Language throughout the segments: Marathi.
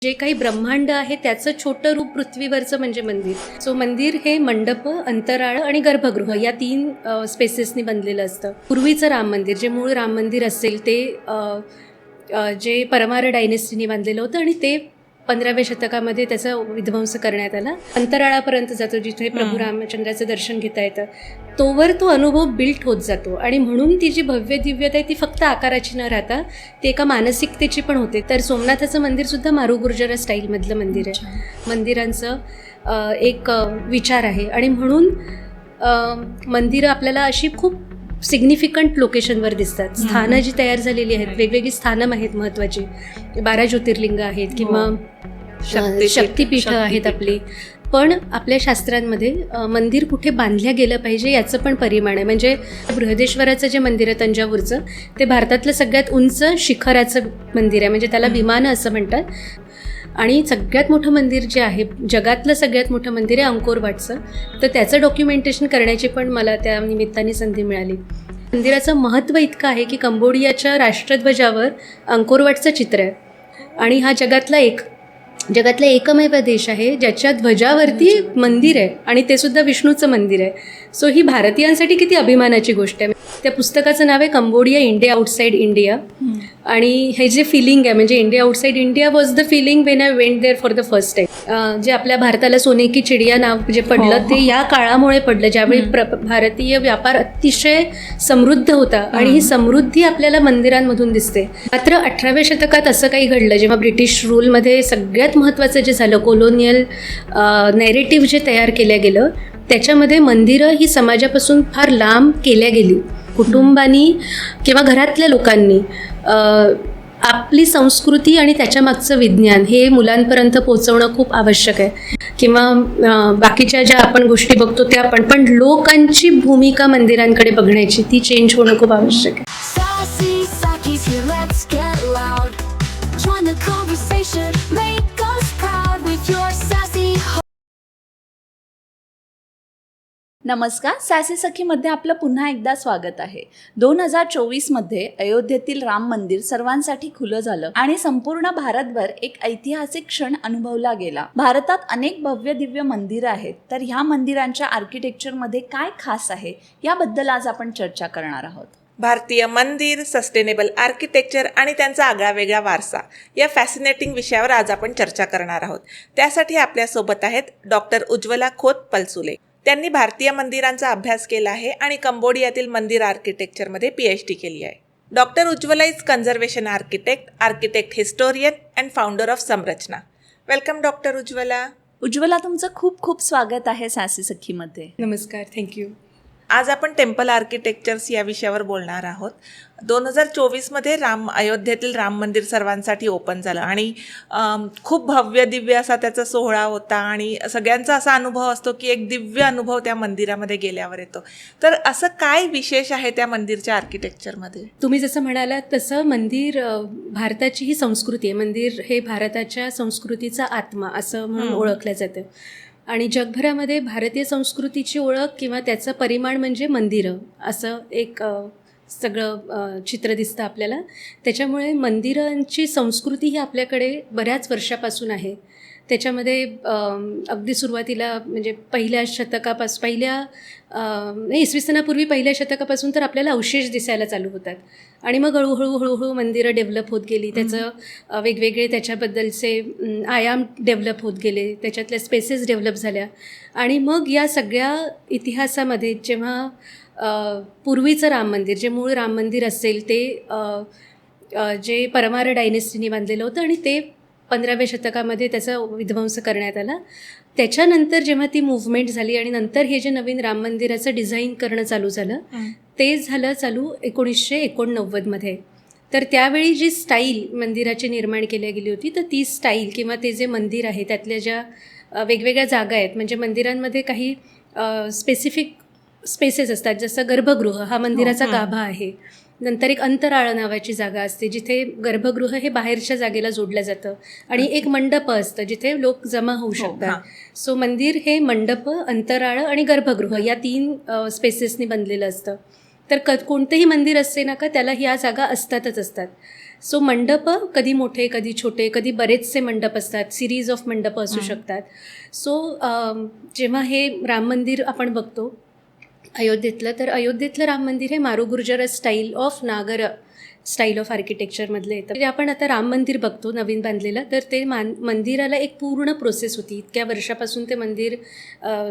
जे काही ब्रह्मांड आहे त्याचं छोटं रूप पृथ्वीवरचं म्हणजे मंदिर. सो मंदिर हे मंडप, अंतराळ आणि गर्भगृह या 3 स्पेसेसनी बनलेलं असतं. पूर्वीचं राम मंदिर, जे मूळ राम मंदिर असेल ते जे परमार डायनेस्टीने बांधलेलं होतं आणि ते 15व्या शतकामध्ये त्याचा विध्वंस करण्यात आला. अंतराळापर्यंत जातो जिथे प्रभू रामचंद्राचं दर्शन घेता येतं. तोवर तो अनुभव बिल्ट होत जातो आणि म्हणून ती जी भव्य दिव्यता आहे ती फक्त आकाराची न राहता ती एका मानसिकतेची पण होते. तर सोमनाथाचं मंदिरसुद्धा मारू गुर्जर स्टाईलमधलं मंदिर आहे. मंदिरांचं एक विचार आहे आणि म्हणून मंदिरं आपल्याला अशी खूप सिग्निफिकंट लोकेशनवर दिसतात. स्थानं जी तयार झालेली आहेत, वेगवेगळी स्थानं आहेत महत्त्वाची, 12 ज्योतिर्लिंग आहेत किंवा शक्तिपीठं आहेत आपली. पण आपल्या शास्त्रांमध्ये मंदिर कुठे बांधल्या गेलं पाहिजे याचं पण परिमाण आहे. म्हणजे बृहदेश्वराचं जे मंदिर आहे तंजावरचं, ते भारतातलं सगळ्यात उंच शिखराचं मंदिर आहे. म्हणजे त्याला विमानं असं म्हणतात. आणि सगळ्यात मोठं मंदिर जे आहे, जगातलं सगळ्यात मोठं मंदिर आहे अंकोरवाटचं. तर त्याचं डॉक्युमेंटेशन करण्याची पण मला त्या निमित्ताने संधी मिळाली. मंदिराचं महत्त्व इतकं आहे की कंबोडियाच्या राष्ट्रध्वजावर अंकोरवाटचं चित्र आहे आणि हा जगातला एकमेव देश आहे ज्याच्या ध्वजावरती मंदिर आहे आणि ते सुद्धा विष्णूचं मंदिर आहे. सो ही भारतीयांसाठी किती अभिमानाची गोष्ट आहे. त्या पुस्तकाचं नाव आहे कंबोडिया, इंडिया आउटसाइड इंडिया. आणि हे जे फिलिंग आहे, म्हणजे India outside India was the feeling when I went there for the first time. जे आपल्या भारताला सोने की चिडिया नाव जे पडलं ते या काळामुळे पडलं, ज्यावेळी भारतीय व्यापार अतिशय समृद्ध होता आणि ही समृद्धी आपल्याला मंदिरांमधून दिसते. मात्र 18व्या शतकात असं काही घडलं, जेव्हा ब्रिटिश रूलमध्ये सगळ्यात महत्त्वाचं जे झालं, कोलोनियल नॅरेटिव्ह जे तयार केलं गेलं, त्याच्यामध्ये मंदिरं ही समाजापासून फार लांब केल्या गेली. कुटुंबांनी किंवा घरातल्या लोकांनी आपली संस्कृती आणि त्याच्या मागचं विज्ञान हे मुलांपर्यंत पोहोचवणं खूप आवश्यक आहे. किंवा बाकीच्या ज्या आपण गोष्टी बघतो त्या पण लोकांची भूमिका मंदिरांकडे बघण्याची ती चेंज होणं खूप आवश्यक आहे. नमस्कार, सॅसी सखीमध्ये आपलं पुन्हा एकदा स्वागत आहे. 2024मध्ये अयोध्येतील राम मंदिर सर्वांसाठी खुलं झालं आणि संपूर्ण भारतभर एक ऐतिहासिक क्षण अनुभवला गेला. भारतात अनेक भव्य दिव्य मंदिरं आहेत, तर ह्या मंदिरांच्या आर्किटेक्चरमध्ये काय खास आहे याबद्दल आज आपण चर्चा करणार आहोत. भारतीय मंदिर, सस्टेनेबल आर्किटेक्चर आणि त्यांचा आगळावेगळा वारसा या फॅसिनेटिंग विषयावर आज आपण चर्चा करणार आहोत. त्यासाठी आपल्यासोबत आहेत डॉक्टर उज्ज्वला खोत पलसुले. त्यांनी भारतीय मंदिरांचा अभ्यास केला आहे आणि कंबोडियातील मंदिर आर्किटेक्चरमध्ये PhD केली आहे. Doctor Ujjwala is conservation architect historian and founder of Sanrachana. Welcome doctor Ujjwala. Ujjwala, तुमचं खूप खूप स्वागत आहे सॅसी सखीमध्ये. नमस्कार, थँक्यू. आज आपण टेम्पल आर्किटेक्चर्स या विषयावर बोलणार आहोत. 2024मध्ये अयोध्येतील राम मंदिर सर्वांसाठी ओपन झालं आणि खूप भव्य दिव्य असा त्याचा सोहळा होता आणि सगळ्यांचा असा अनुभव असतो की एक दिव्य अनुभव त्या मंदिरामध्ये गेल्यावर येतो. तर असं काय विशेष आहे त्या मंदिरच्या आर्किटेक्चरमध्ये? तुम्ही जसं म्हणालात तसं मंदिर भारताची ही संस्कृती आहे. मंदिर हे भारताच्या संस्कृतीचा आत्मा असं म्हणून ओळखलं जातं आणि जगभरामध्ये भारतीय संस्कृतीची ओळख किंवा त्याचं परिमाण म्हणजे मंदिरं असं एक सगळं चित्र दिसतं आपल्याला. त्याच्यामुळे मंदिरांची संस्कृती ही आपल्याकडे बऱ्याच वर्षापासून आहे. त्याच्यामध्ये अगदी सुरुवातीला म्हणजे इसवी सनापूर्वी पहिल्या शतकापासून तर आपल्याला अवशेष दिसायला चालू होतात आणि मग हळूहळू मंदिरं डेव्हलप होत गेली. त्याचं वेगवेगळे त्याच्याबद्दलचे आयाम डेव्हलप होत गेले, त्याच्यातल्या स्पेसेस डेव्हलप झाल्या आणि मग या सगळ्या इतिहासामध्ये जेव्हा पूर्वीचं राम मंदिर, जे मूळ राम मंदिर असेल ते जे परमार डायनेस्टीने बांधलेलं होतं आणि ते 15व्या शतकामध्ये त्याचा विध्वंस करण्यात आला. त्याच्यानंतर जेव्हा ती मूव्हमेंट झाली आणि नंतर हे जे नवीन राम मंदिराचं डिझाईन करणं चालू झालं ते झालं चालू 1989मध्ये. तर त्यावेळी जी स्टाईल मंदिराची निर्माण केली गेली होती, तर ती स्टाईल किंवा ते जे मंदिर आहे त्यातल्या ज्या वेगवेगळ्या जागा आहेत, म्हणजे मंदिरांमध्ये काही स्पेसिफिक स्पेसेस असतात. जसं गर्भगृह हा मंदिराचा गाभा आहे. नंतर एक अंतराळ नावाची जागा असते जिथे गर्भगृह हे बाहेरच्या जागेला जोडलं जातं आणि एक मंडप असतं जिथे लोक जमा होऊ शकतात. सो मंदिर हे मंडप, अंतराळ आणि गर्भगृह या 3 स्पेसेसनी बनलेलं असतं. तर कोणतंही मंदिर असते ना का त्याला ह्या जागा असतातच असतात. सो मंडप कधी मोठे, कधी छोटे, कधी बरेचसे मंडप असतात, सिरीज ऑफ मंडप असू शकतात. सो जेव्हा हे राम मंदिर आपण बघतो अयोध्येतलं, तर अयोध्येतलं राम मंदिर हे Maru Gurjar style of Nagar style of आर्किटेक्चरमधलं येतं. म्हणजे आपण आता राम मंदिर बघतो नवीन बांधलेलं, तर ते मंदिराला एक पूर्ण प्रोसेस होती. इतक्या वर्षापासून ते मंदिर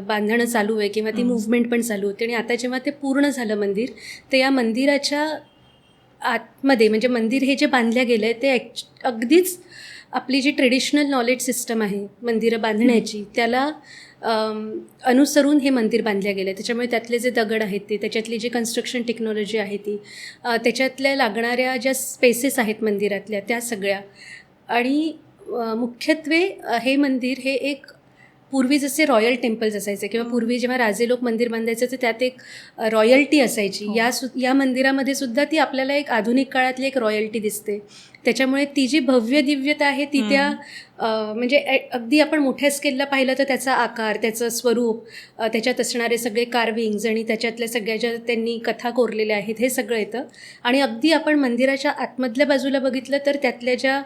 बांधणं चालू आहे किंवा ती मूव्हमेंट पण चालू होती. आणि आता जेव्हा ते पूर्ण झालं मंदिर, तर या मंदिराच्या आतमध्ये म्हणजे मंदिर हे जे बांधलं गेलं आहे ते अगदीच आपली जी ट्रेडिशनल नॉलेज सिस्टम आहे मंदिरं बांधण्याची, त्याला अनुसरून हे मंदिर बांधलं गेलं आहे. त्याच्यामुळे त्यातले जे दगड आहेत ते, त्याच्यातली जी कन्स्ट्रक्शन टेक्नॉलॉजी आहे ती, त्याच्यातल्या लागणाऱ्या ज्या स्पेसेस आहेत मंदिरातल्या त्या सगळ्या, आणि मुख्यत्वे हे मंदिर हे एक पूर्वी जसे रॉयल टेम्पल्स असायचे किंवा पूर्वी जेव्हा राजे लोक मंदिर बांधायचे तर त्यात एक रॉयल्टी असायची. या मंदिरामध्ये सुद्धा ती आपल्याला एक आधुनिक काळातली एक रॉयल्टी दिसते. त्याच्यामुळे ती जी भव्य दिव्यता आहे ती त्या म्हणजे अगदी आपण मोठ्या स्केलला पाहिलं तर त्याचा आकार, त्याचं स्वरूप, त्याच्यात असणारे सगळे कार्विंग्ज आणि त्याच्यातल्या सगळ्या ज्या त्यांनी कथा कोरलेल्या आहेत हे सगळं येतं. आणि अगदी आपण मंदिराच्या आतमधल्या बाजूला बघितलं तर त्यातल्या ज्या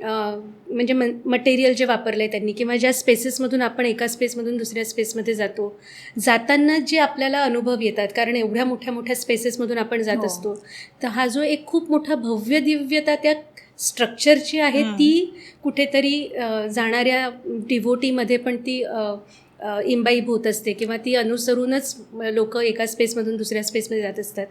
म्हणजे मटेरियल जे वापरलं आहे त्यांनी किंवा ज्या स्पेसेसमधून आपण एका स्पेसमधून दुसऱ्या स्पेसमध्ये जाताना जे आपल्याला अनुभव येतात, कारण एवढ्या मोठ्या मोठ्या स्पेसेसमधून आपण जात असतो, तर हा जो एक खूप मोठा भव्य दिव्यता त्या स्ट्रक्चरची आहे ती कुठेतरी जाणाऱ्या डिव्होटीमध्ये पण ती इम्बाईब होत असते किंवा ती अनुसरूनच लोक एका स्पेसमधून दुसऱ्या स्पेसमध्ये जात असतात.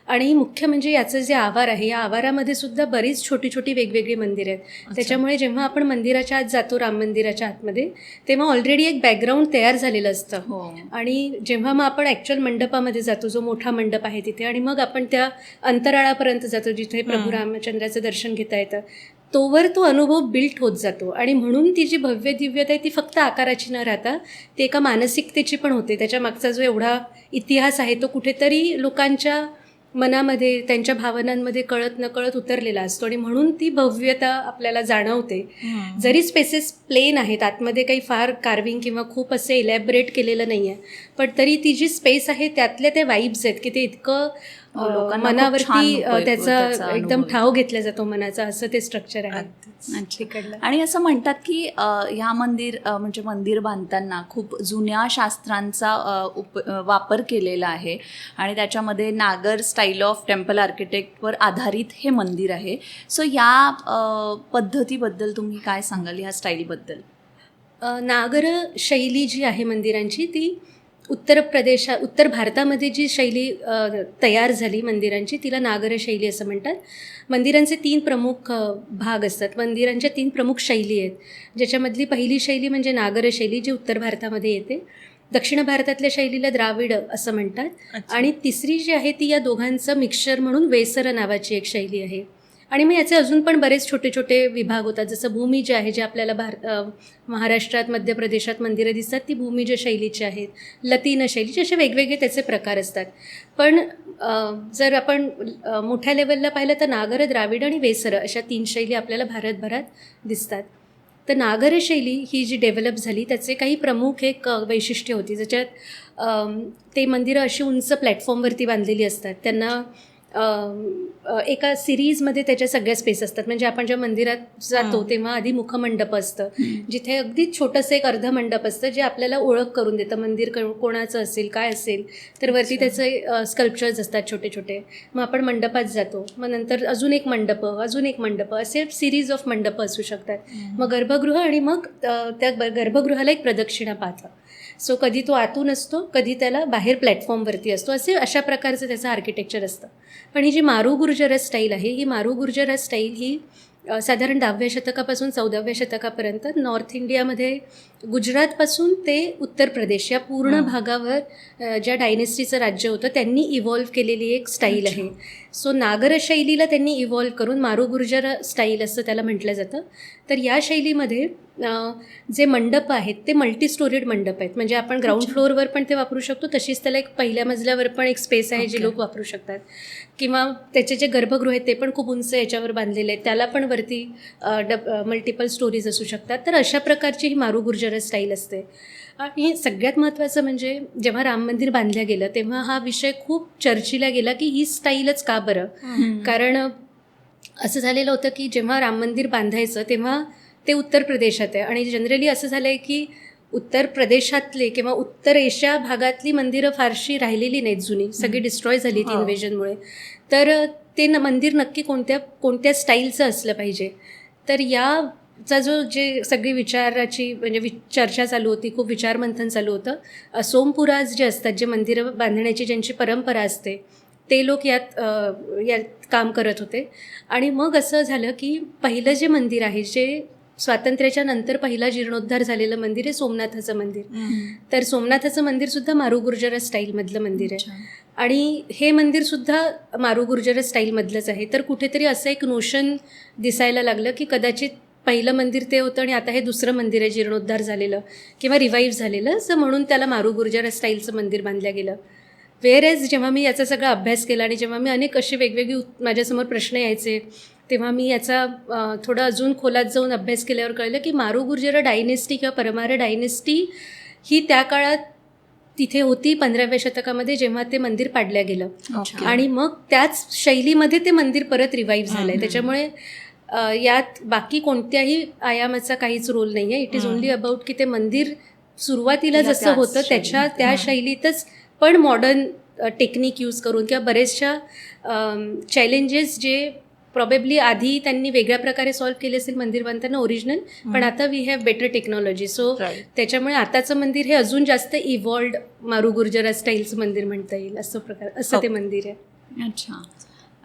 आणि मुख्य म्हणजे याचं जे आवार आहे, या आवारामध्ये सुद्धा बरीच छोटी छोटी वेगवेगळी मंदिरं आहेत. त्याच्यामुळे जेव्हा आपण मंदिराच्या आत जातो, राम मंदिराच्या आतमध्ये, तेव्हा ऑलरेडी एक बॅकग्राऊंड तयार झालेलं असतं. आणि जेव्हा मग आपण ॲक्च्युअल मंडपामध्ये जातो, जो मोठा मंडप आहे तिथे, आणि मग आपण त्या अंतराळापर्यंत जातो जिथे प्रभू रामचंद्राचं दर्शन घेता येतं, तोवर तो अनुभव बिल्ट होत जातो. आणि म्हणून ती जी भव्य दिव्यता आहे ती फक्त आकाराची न राहता ती एका मानसिकतेची पण होते. त्याच्या मागचा जो एवढा इतिहास आहे तो कुठेतरी लोकांच्या मनामध्ये, त्यांच्या भावनांमध्ये कळत नकळत उतरलेला असतो आणि म्हणून ती भव्यता आपल्याला जाणवते. जरी स्पेसेस प्लेन आहेत, आतमध्ये काही फार कार्विंग किंवा खूप असे इलॅबरेट केलेलं नाही आहे, पण तरी ती जी स्पेस आहे त्यातल्या त्या वाईब्स आहेत की ते इतकं मनावरती त्याचा एकदम ठाव घेतला जातो मनाचा, असं ते स्ट्रक्चर आहे. आणि असं म्हणतात की ह्या म्हणजे मंदिर बांधताना खूप जुन्या शास्त्रांचा वापर केलेला आहे आणि त्याच्यामध्ये नागर स्टाईल ऑफ टेम्पल आर्किटेक्टवर आधारित हे मंदिर आहे. सो या पद्धतीबद्दल तुम्ही काय सांगाल, ह्या स्टाईलबद्दल? नागर शैली जी आहे मंदिरांची ती उत्तर भारतामध्ये जी शैली तयार झाली मंदिरांची तिला नागर शैली असं म्हणतात. मंदिरांचे 3 प्रमुख भाग असतात, मंदिरांच्या 3 प्रमुख शैली आहेत, ज्याच्यामधली पहिली शैली म्हणजे नागर शैली जी उत्तर भारतामध्ये येते. दक्षिण भारतातल्या शैलीला द्राविड असं म्हणतात. आणि तिसरी जी आहे ती या दोघांचं मिक्सचर म्हणून वेसर नावाची एक शैली आहे. आणि मग याचे अजून पण बरेच छोटे छोटे विभाग होतात, जसं भूमी जे आहे, जे आपल्याला महाराष्ट्रात, मध्य प्रदेशात मंदिरं दिसतात ती भूमिज शैलीची आहेत, लतीन शैलीचे, असे वेगवेगळे त्याचे प्रकार असतात. पण जर आपण मोठ्या लेवलला पाहिलं तर नागर, द्राविड आणि वेसर अशा 3 शैली आपल्याला भारतभरात दिसतात. तर नागर शैली ही जी डेव्हलप झाली त्याचे काही प्रमुख एक वैशिष्ट्य होती, ज्याच्यात ते मंदिरं अशी उंच प्लॅटफॉर्मवरती बांधलेली असतात. त्यांना एका सिरीजमध्ये त्याच्या सगळ्या स्पेस असतात. म्हणजे आपण जेव्हा मंदिरात जातो तेव्हा आधी मुखमंडप असतं, जिथे अगदी छोटंसं एक अर्धमंडप असतं जे आपल्याला ओळख करून देतं मंदिर कोणाचं असेल, काय असेल. तर वरती त्याचे स्कल्पचर्स असतात छोटे छोटे. मग आपण मंडपात जातो, मग नंतर अजून एक मंडप असे सिरीज ऑफ मंडप असू शकतात. मग गर्भगृह, आणि मग त्या गर्भगृहाला एक प्रदक्षिणा पाहतं. सो कधी तो आतून असतो, कधी त्याला बाहेर प्लॅटफॉर्मवरती असतो, अशा प्रकारचं त्याचं आर्किटेक्चर असतं. पण ही जी मारू गुर्जर स्टाईल आहे, ही मारू गुर्जर स्टाईल ही साधारण 10व्या शतकापासून 14व्या शतकापर्यंत नॉर्थ इंडियामध्ये गुजरातपासून ते उत्तर प्रदेश या पूर्ण भागावर ज्या डायनेस्टीचं राज्य होतं त्यांनी इव्हॉल्व्ह केलेली एक स्टाईल आहे. सो नागर शैलीला त्यांनी इव्हॉल्व्ह करून मारू गुर्जर स्टाईल असं त्याला म्हटलं जातं. तर या शैलीमध्ये जे मंडप आहेत ते मल्टी स्टोरीड मंडप आहेत. म्हणजे आपण ग्राउंड फ्लोअरवर पण ते वापरू शकतो, तशीच त्याला एक पहिल्या मजल्यावर पण एक स्पेस आहे जी लोक वापरू शकतात. किंवा त्याचे जे गर्भगृह आहेत ते पण खूप उंच याच्यावर बांधलेले आहेत, त्याला पण वरती मल्टिपल स्टोरीज असू शकतात. तर अशा प्रकारची ही मारू गुर्जर स्टाईल असते. आणि सगळ्यात महत्त्वाचं म्हणजे जेव्हा राम मंदिर बांधलं गेलं तेव्हा हा विषय खूप चर्चेला गेला की ही स्टाईलच का बरं. कारण असं झालेलं होतं की जेव्हा राम मंदिर बांधायचं तेव्हा ते उत्तर प्रदेशात आहे आणि जनरली असं झालं आहे की उत्तर प्रदेशातले किंवा उत्तर एशिया भागातली मंदिरं फारशी राहिलेली नाहीत, जुनी सगळी डिस्ट्रॉय झाली ती इन्व्हेजनमुळे. तर ते मंदिर नक्की कोणत्या स्टाईलचं असलं पाहिजे. तर याचा जे सगळी विचाराची म्हणजे चर्चा चालू होती, खूप विचारमंथन चालू होतं. सोमपुराज जे असतात, जे मंदिरं बांधण्याची ज्यांची परंपरा असते, ते लोक यात काम करत होते. आणि मग असं झालं की पहिलं जे मंदिर आहे, जे स्वातंत्र्याच्या नंतर पहिला जीर्णोद्धार झालेलं मंदिर आहे सोमनाथाचं मंदिर. तर सोमनाथाचं मंदिरसुद्धा मारू गुर्जर स्टाईलमधलं मंदिर आहे आणि हे मंदिरसुद्धा मारू गुर्जर स्टाईलमधलंच आहे. तर कुठेतरी असं एक नोशन दिसायला लागलं की कदाचित पहिलं मंदिर ते होतं आणि आता हे दुसरं मंदिर आहे जीर्णोद्धार झालेलं किंवा रिवाईव्ह झालेलं, असं म्हणून त्याला मारू गुर्जर स्टाईलचं मंदिर बांधलं गेलं. वेअरएज जेव्हा मी याचा सगळा अभ्यास केला आणि जेव्हा मी अनेक असे वेगवेगळे माझ्यासमोर प्रश्न यायचे, तेव्हा मी याचा थोडं अजून खोलात जाऊन अभ्यास केल्यावर कळलं की मारू गुर्जर डायनेस्टी किंवा परमार डायनेस्टी ही त्या काळात तिथे होती 15व्या शतकामध्ये, जेव्हा ते मंदिर पाडलं गेलं. आणि मग त्याच शैलीमध्ये ते मंदिर परत रिवाईव्ह झालं आहे. त्याच्यामुळे यात बाकी कोणत्याही आयामाचा काहीच रोल नाही आहे. इट इज ओनली अबाउट की ते मंदिर सुरुवातीला जसं होतं त्या शैलीतच, पण मॉडर्न टेक्निक यूज करून किंवा बरेचशा चॅलेंजेस जे प्रॉबेबली आधी त्यांनी वेगळ्या प्रकारे सॉल्व्ह केले असेल मंदिर बांधताना ओरिजिनल, पण आता we have better technology. So त्याच्यामुळे आताचं मंदिर हे अजून जास्त इव्हॉल्व्ड मारू गुर्जर स्टाईलचं मंदिर म्हणता येईल, असं ते मंदिर आहे. अच्छा.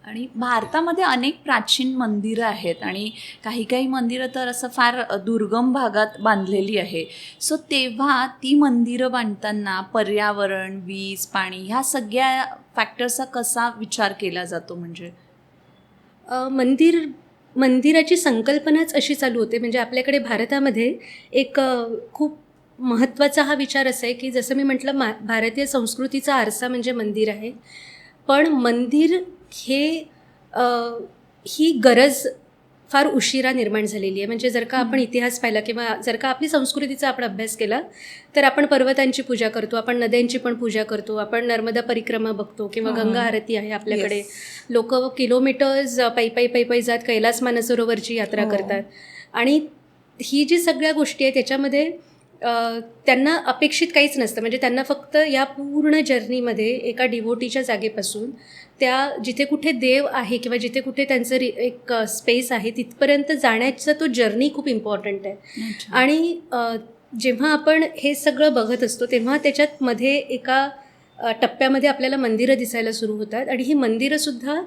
आणि भारतामध्ये अनेक प्राचीन मंदिरं आहेत आणि काही मंदिरं तर असं फार दुर्गम भागात बांधलेली आहे. सो तेव्हा ती मंदिरं बांधताना पर्यावरण, वीज, पाणी ह्या सगळ्या फॅक्टर्सचा कसा विचार केला जातो? म्हणजे मंदिराची संकल्पनाच अशी चालू होते. म्हणजे आपल्याकडे भारतामध्ये एक खूप महत्त्वाचा हा विचार असा आहे की जसं मी म्हटलं, भारतीय संस्कृतीचा आरसा म्हणजे मंदिर आहे. पण मंदिर ही गरज फार उशिरा निर्माण झालेली आहे. म्हणजे जर का आपण इतिहास पाहिला किंवा जर का आपली संस्कृतीचा आपण अभ्यास केला तर आपण पर्वतांची पूजा करतो, आपण नद्यांची पण पूजा करतो, आपण नर्मदा परिक्रमा बघतो किंवा गंगा आरती आहे आपल्याकडे. लोक किलोमीटर्स पायी जात कैलास मानसरोवरची यात्रा करतात. आणि ही जी सगळ्या गोष्टी आहेत त्याच्यामध्ये त्यांना अपेक्षित काहीच नसतं. म्हणजे त्यांना फक्त या पूर्ण जर्नीमध्ये एका डिव्होटीच्या जागेपासून त्या जिथे कुठे देव आहे किंवा जिथे कुठे त्यांचं एक स्पेस आहे तिथपर्यंत जाण्याचा तो जर्नी खूप इम्पॉर्टंट आहे. आणि जेव्हा आपण हे सगळं बघत असतो तेव्हा त्याच्यात मध्ये एका टप्प्यामध्ये आपल्याला मंदिरं दिसायला सुरू होतात. आणि ही मंदिरंसुद्धा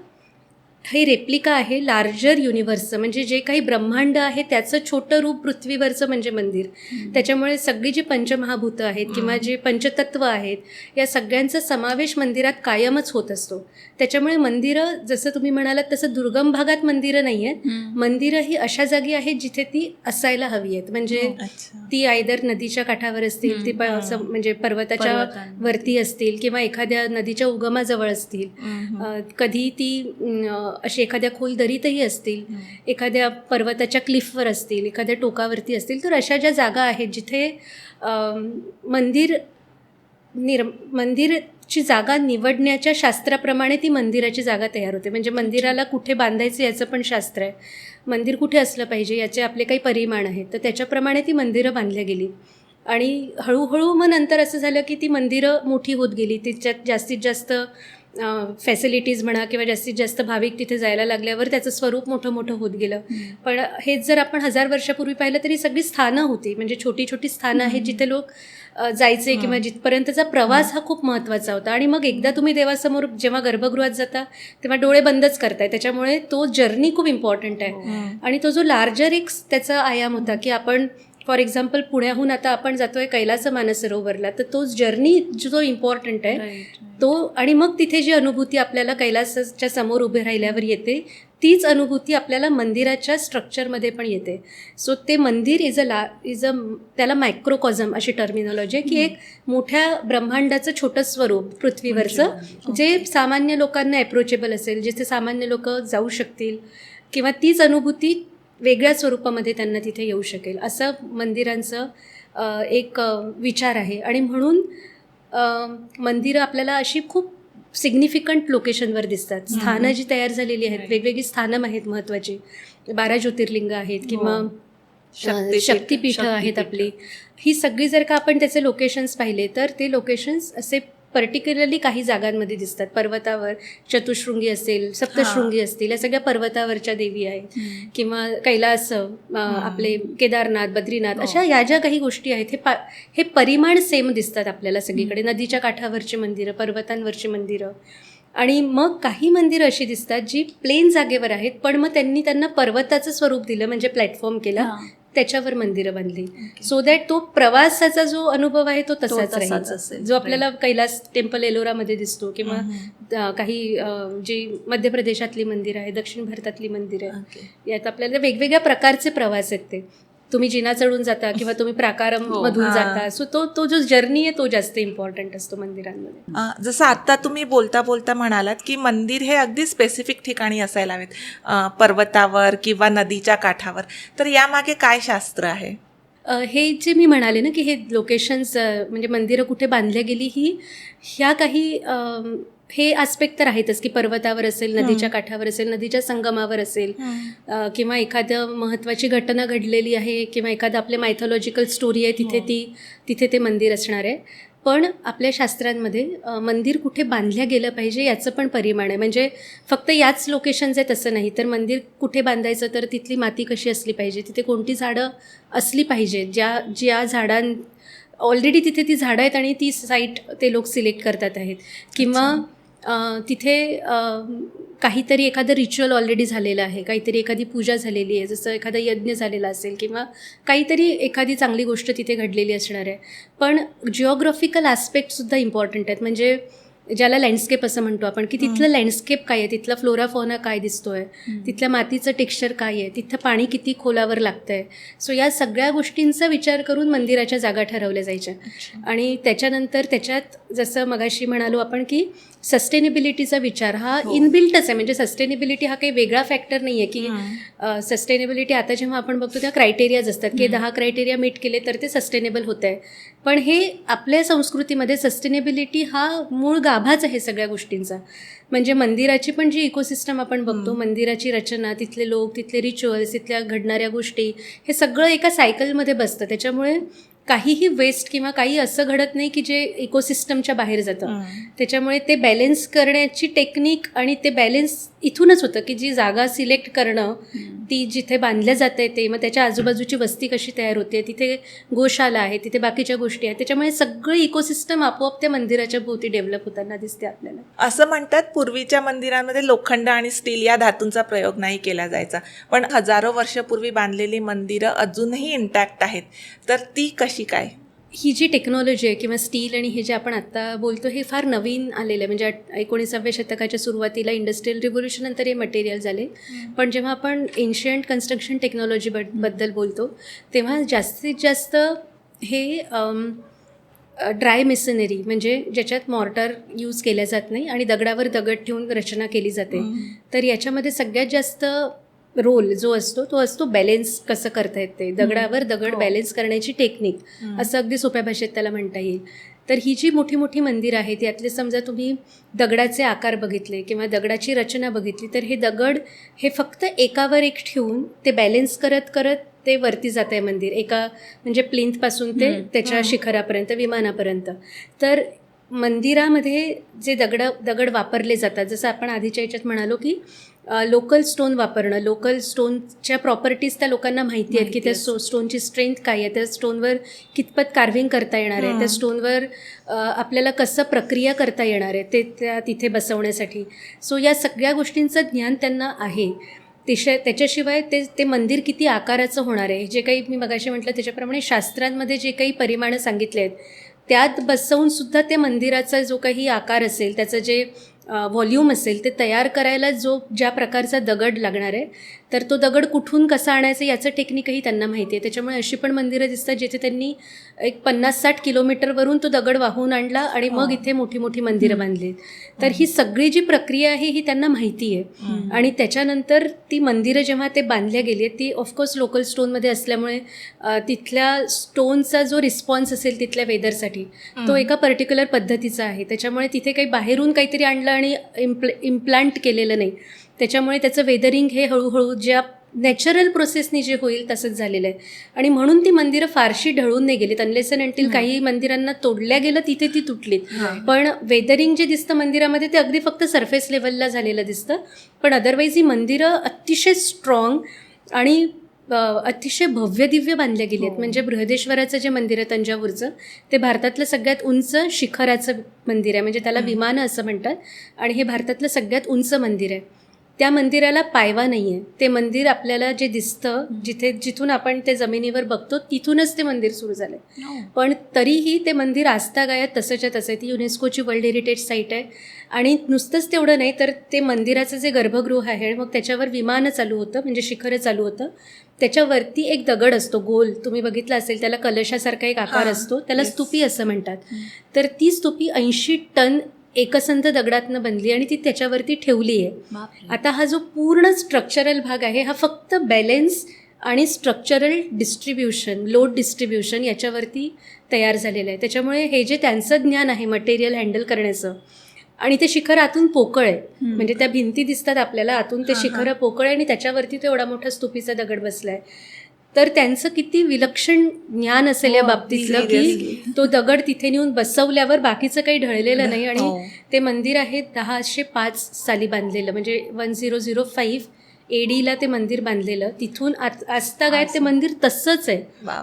हे रेप्लिका आहे लार्जर युनिव्हर्सचं. म्हणजे जे काही ब्रह्मांड आहे त्याचं छोटं रूप पृथ्वीवरचं म्हणजे मंदिर. त्याच्यामुळे सगळी जी पंचमहाभूतं आहेत किंवा जे पंचतत्व आहेत या सगळ्यांचा समावेश मंदिरात कायमच होत असतो. त्याच्यामुळे मंदिरं जसं तुम्ही म्हणालात तसं दुर्गम भागात मंदिरं नाही आहेत. मंदिरं ही अशा जागी आहेत जिथे ती असायला हवी आहेत. म्हणजे ती आयदर नदीच्या काठावर असतील, ती म्हणजे पर्वताच्या वरती असतील किंवा एखाद्या नदीच्या उगमाजवळ असतील, कधी ती अशी एखाद्या खोल दरीतही असतील, एखाद्या पर्वताच्या क्लिफवर असतील, एखाद्या टोकावरती असतील. तर अशा ज्या जागा आहेत जिथे मंदिरची जागा निवडण्याच्या शास्त्राप्रमाणे ती मंदिराची जागा तयार होते. म्हणजे मंदिराला कुठे बांधायचं याचं पण शास्त्र आहे, मंदिर कुठे असलं पाहिजे याचे आपले काही परिमाण आहेत. तर त्याच्याप्रमाणे ती मंदिरं बांधल्या गेली. आणि हळूहळू मग नंतर असं झालं की ती मंदिरं मोठी होत गेली. तिच्यात जास्तीत जास्त फॅसिलिटीज म्हणा किंवा जास्तीत जास्त भाविक तिथे जायला लागल्यावर त्याचं स्वरूप मोठं होत गेलं. पण हेच जर आपण 1000 वर्षापूर्वी पाहिलं तरी सगळी स्थानं होती. म्हणजे छोटी स्थानं आहेत जिथे लोक जायचे किंवा जिथपर्यंतचा प्रवास हा खूप महत्त्वाचा होता. आणि मग एकदा तुम्ही देवासमोर जेव्हा गर्भगृहात जाता तेव्हा डोळे बंदच करताय. त्याच्यामुळे तो जर्नी खूप इम्पॉर्टंट आहे. आणि तो जो लार्जर एक त्याचा आयाम होता की आपण फॉर एक्झाम्पल पुण्याहून आता आपण जातोय कैलास मानसरोवरला, तर तो जर्नी जो इम्पॉर्टंट आहे तो. आणि मग तिथे जी अनुभूती आपल्याला कैलासाच्या समोर उभे राहिल्यावर येते तीच अनुभूती आपल्याला मंदिराच्या स्ट्रक्चरमध्ये पण येते. सो ते मंदिर इज अ त्याला मायक्रोकॉझम अशी टर्मिनॉलॉजी आहे की एक मोठ्या ब्रह्मांडाचं छोटं स्वरूप पृथ्वीवरचं, जे सामान्य लोकांना अप्रोचेबल असेल, जिथे सामान्य लोक जाऊ शकतील किंवा तीच अनुभूती वेगळ्या स्वरूपामध्ये त्यांना तिथे येऊ शकेल, असं मंदिरांचं एक विचार आहे. आणि म्हणून मंदिरं आपल्याला अशी खूप सिग्निफिकंट लोकेशनवर दिसतात. स्थानं जी तयार झालेली आहेत, वेगवेगळी स्थानं आहेत महत्त्वाची, 12 ज्योतिर्लिंग आहेत किंवा शक्तिपीठं आहेत आपली. ही सगळी जर का आपण त्याचे लोकेशन्स पाहिले तर ते लोकेशन्स असे पर्टिक्युलरली काही जागांमध्ये दिसतात. पर्वतावर चतुशृंगी असेल, सप्तशृंगी असतील, या सगळ्या पर्वतावरच्या देवी आहेत किंवा कैलास, आपले केदारनाथ, बद्रीनाथ, अशा या ज्या काही गोष्टी आहेत हे परिमाण सेम दिसतात आपल्याला सगळीकडे. नदीच्या काठावरची मंदिरं, पर्वतांवरची मंदिरं. आणि मग काही मंदिरं अशी दिसतात जी प्लेन जागेवर आहेत, पण मग त्यांना पर्वताचं स्वरूप दिलं, म्हणजे प्लॅटफॉर्म केला, त्याच्यावर मंदिरं बांधली, सो दॅट तो प्रवासाचा जो अनुभव आहे तो तसाच राहील, जो आपल्याला कैलास टेम्पल एलोरामध्ये दिसतो किंवा काही जी मध्य प्रदेशातली मंदिरं आहे, दक्षिण भारतातली मंदिरं आहे, यात आपल्याला वेगवेगळ्या प्रकारचे प्रवास आहेत. ते तुम्ही जिना चढून जाता किंवा तुम्ही प्राकारम मधून जाता, सो तो जो जर्नी आहे तो जास्त इम्पॉर्टंट असतो मंदिरांमध्ये. जसं आता तुम्ही बोलता बोलता म्हणालात की मंदिर हे अगदी स्पेसिफिक ठिकाणी असायला हवेत, पर्वतावर किंवा नदीच्या काठावर, तर यामागे काय शास्त्र आहे? हे जे मी म्हणाले ना की हे लोकेशन्स, म्हणजे मंदिरं कुठे बांधल्या गेली, ह्या काही हे आस्पेक्ट तर आहेतच की पर्वतावर असेल, नदीच्या काठावर असेल, नदीच्या संगमावर असेल, किंवा एखादं महत्त्वाची घटना घडलेली आहे किंवा एखादं आपले मायथॉलॉजिकल स्टोरी आहे, तिथे ते मंदिर असणार आहे. पण आपल्या शास्त्रांमध्ये मंदिर कुठे बांधल्या गेलं पाहिजे याचं पण परिमाण आहे. म्हणजे फक्त याच लोकेशन्स आहेत असं नाही, तर मंदिर कुठे बांधायचं तर तिथली माती कशी असली पाहिजे, तिथे कोणती झाडं असली पाहिजे, ज्या ऑलरेडी तिथे ती झाडं आहेत आणि ती साईट ते लोक सिलेक्ट करतात आहेत, किंवा तिथे काहीतरी एखादं रिच्युअल ऑलरेडी झालेलं आहे, काहीतरी एखादी पूजा झालेली आहे, जसं एखादा यज्ञ झालेला असेल किंवा काहीतरी एखादी चांगली गोष्ट तिथे घडलेली असणार आहे. पण जिओग्राफिकल ॲस्पेक्टसुद्धा इम्पॉर्टंट आहेत, म्हणजे ज्याला लँडस्केप असं म्हणतो आपण, की तिथलं लँडस्केप काय आहे, तिथला फ्लोरा फॉना काय दिसतोय, तिथल्या मातीचं टेक्स्चर काय आहे, तिथं पाणी किती खोलावर लागतंय. सो या सगळ्या गोष्टींचा विचार करून मंदिराच्या जागा ठरवल्या जायच्या. आणि त्याच्यानंतर त्याच्यात जसं मगाशी म्हणालो आपण की सस्टेनेबिलिटीचा विचार हा इनबिल्टच आहे. म्हणजे सस्टेनेबिलिटी हा काही वेगळा फॅक्टर नाही आहे की सस्टेनेबिलिटी आता जेव्हा आपण बघतो त्या क्रायटेरियाज असतात की 10 क्रायटेरिया मीट केले तर ते सस्टेनेबल होत आहे. पण हे आपल्या संस्कृतीमध्ये सस्टेनेबिलिटी हा मूळ गाभाच आहे सगळ्या गोष्टींचा. म्हणजे मंदिराची पण जी इकोसिस्टम आपण बघतो, मंदिराची रचना, तिथले लोक, तिथले रिच्युअल्स, तिथल्या घडणाऱ्या गोष्टी, हे सगळं एका सायकलमध्ये बसतं. त्याच्यामुळे काहीही वेस्ट किंवा काही असं घडत नाही की जे इकोसिस्टमच्या बाहेर जातं. त्याच्यामुळे ते बॅलेन्स करण्याची टेक्निक आणि ते बॅलेन्स इथूनच होतं की जी जागा सिलेक्ट करणं, ती जिथे बांधल्या जाते ते, मग त्याच्या आजूबाजूची वस्ती कशी तयार होते, तिथे गोशाला आहे, तिथे बाकीच्या गोष्टी आहेत, त्याच्यामुळे सगळं इकोसिस्टम आपोआप त्या मंदिराच्या भोवती डेव्हलप होताना दिसते आपल्याला. असं म्हणतात पूर्वीच्या मंदिरांमध्ये लोखंड आणि स्टील या धातूंचा प्रयोग नाही केला जायचा, पण हजारो वर्षापूर्वी बांधलेली मंदिरं अजूनही इंटॅक्ट आहेत, तर ती कशी काय? ही जी टेक्नॉलॉजी आहे किंवा स्टील आणि हे जे आपण आत्ता बोलतो हे फार नवीन आलेलं आहे. म्हणजे 19व्या शतकाच्या सुरुवातीला इंडस्ट्रियल रिव्होल्युशन नंतर हे मटेरियल झाले. पण जेव्हा आपण एन्शियंट कन्स्ट्रक्शन टेक्नॉलॉजी बद्दल बोलतो तेव्हा जास्तीत जास्त हे ड्राय मेसनरी, म्हणजे ज्याच्यात मॉर्टर यूज केल्या जात नाही आणि दगडावर दगड ठेवून रचना केली जाते, तर याच्यामध्ये सगळ्यात जास्त रोल जो असतो तो असतो बॅलेन्स कसं करता येते, दगडावर दगड बॅलेन्स करण्याची टेक्निक, असं अगदी सोप्या भाषेत त्याला म्हणता येईल. तर ही जी मोठी मोठी मंदिरं आहेत यातले समजा तुम्ही दगडाचे आकार बघितले किंवा दगडाची रचना बघितली, तर हे दगड हे फक्त एकावर एक ठेवून ते बॅलेन्स करत करत ते वरती जात आहे मंदिर, एका म्हणजे प्लिंथपासून ते त्याच्या शिखरापर्यंत, विमानापर्यंत. तर मंदिरामध्ये जे दगड वापरले जातात, जसं आपण आधीच्या याच्यात म्हणालो की लोकल स्टोन वापरणं, लोकल स्टोनच्या प्रॉपर्टीज त्या लोकांना माहिती आहेत की त्या स्टोनची स्ट्रेंथ काय आहे, त्या स्टोनवर कितपत कार्विंग करता येणार आहे, त्या स्टोनवर आपल्याला कसं प्रक्रिया करता येणार आहे ते त्या तिथे बसवण्यासाठी. सो या सगळ्या गोष्टींचं ज्ञान त्यांना आहे. त्याच्याशिवाय ते मंदिर किती आकाराचं होणार आहे, जे काही मी मगाशी म्हटलं त्याच्याप्रमाणे शास्त्रांमध्ये जे काही परिमाणं सांगितले आहेत त्यात बसवून सुद्धा त्या मंदिराचा जो काही आकार असेल, त्याचं जे व्हॉल्यूम असेल ते तयार करायला ज्या प्रकारचा दगड लागणार आहे, तर तो दगड कुठून कसा आणायचा याचं टेक्निकही त्यांना माहिती आहे. त्याच्यामुळे अशी पण मंदिरं दिसतात जिथे त्यांनी एक 50-60 किलोमीटरवरून तो दगड वाहून आणला आणि मग इथे मोठी मोठी मंदिरं बांधली. तर ही सगळी जी प्रक्रिया आहे ही त्यांना माहिती आहे. आणि त्याच्यानंतर ती मंदिरं जेव्हा ते बांधल्या गेली ती ऑफकोर्स लोकल स्टोनमध्ये असल्यामुळे तिथल्या स्टोनचा जो रिस्पॉन्स असेल तिथल्या वेदरसाठी तो एका पर्टिक्युलर पद्धतीचा आहे. त्याच्यामुळे तिथे काही बाहेरून काहीतरी आणलं आणि इम्प्लांट केलेलं नाही. त्याच्यामुळे त्याचं वेदरिंग हे हळूहळू ज्या नॅचरल प्रोसेसनी जे होईल तसंच झालेलं आहे. आणि म्हणून ती मंदिरं फारशी ढळून नाही गेलीत. अनलेस अँड अंटिल काही मंदिरांना तोडल्या गेलं तिथे ती तुटलीत. पण वेदरिंग जे दिसतं मंदिरामध्ये ते अगदी फक्त सरफेस लेवलला झालेलं दिसतं. पण अदरवाईज ही मंदिरं अतिशय स्ट्रॉंग आणि अतिशय भव्य दिव्य बांधल्या गेली आहेत. म्हणजे बृहदेश्वराचं जे मंदिर आहे तंजावरचं ते भारतातलं सगळ्यात उंच शिखराचं मंदिर आहे. म्हणजे त्याला विमानं असं म्हणतात. आणि हे भारतातलं सगळ्यात उंच मंदिर आहे. त्या मंदिराला पायवा नाही आहे. ते मंदिर आपल्याला जे दिसतं जिथून आपण ते जमिनीवर बघतो तिथूनच ते मंदिर सुरू झालं आहे. पण तरीही ते मंदिर आजतागायत तसंच्या तसं आहे. ती युनेस्कोची वर्ल्ड हेरिटेज साईट आहे. आणि नुसतंच तेवढं नाही तर ते मंदिराचं जे गर्भगृह आहे मग त्याच्यावर विमानं चालू होतं, म्हणजे शिखरं चालू होतं. त्याच्यावरती एक दगड असतो गोल, तुम्ही बघितला असेल, त्याला कलशासारखा एक आकार असतो, त्याला स्तूपी असं म्हणतात. तर ती स्तूपी 80 टन एकसंध दगडातनं बनली आणि ती त्याच्यावरती ठेवली आहे. आता हा जो पूर्ण स्ट्रक्चरल भाग आहे हा फक्त बॅलेन्स आणि स्ट्रक्चरल डिस्ट्रीब्युशन, लोड डिस्ट्रीब्युशन याच्यावरती तयार झालेलं आहे. त्याच्यामुळे हे जे त्यांचं ज्ञान आहे मटेरियल हँडल करण्याचं, आणि ते शिखर आतून पोकळ आहे, म्हणजे त्या भिंती दिसतात आपल्याला आतून ते शिखर पोकळ आहे आणि त्याच्यावरती तो एवढा मोठा स्तूपीचा दगड बसलाय. तर त्यांचं किती विलक्षण ज्ञान असेल या बाबतीतलं की तो दगड तिथे नेऊन बसवल्यावर बाकीचं काही ढळलेलं नाही. आणि ते मंदिर आहे 1005 साली बांधलेलं, म्हणजे 1005 AD ते मंदिर बांधलेलं. तिथून आजतागायत ते मंदिर तसंच आहे,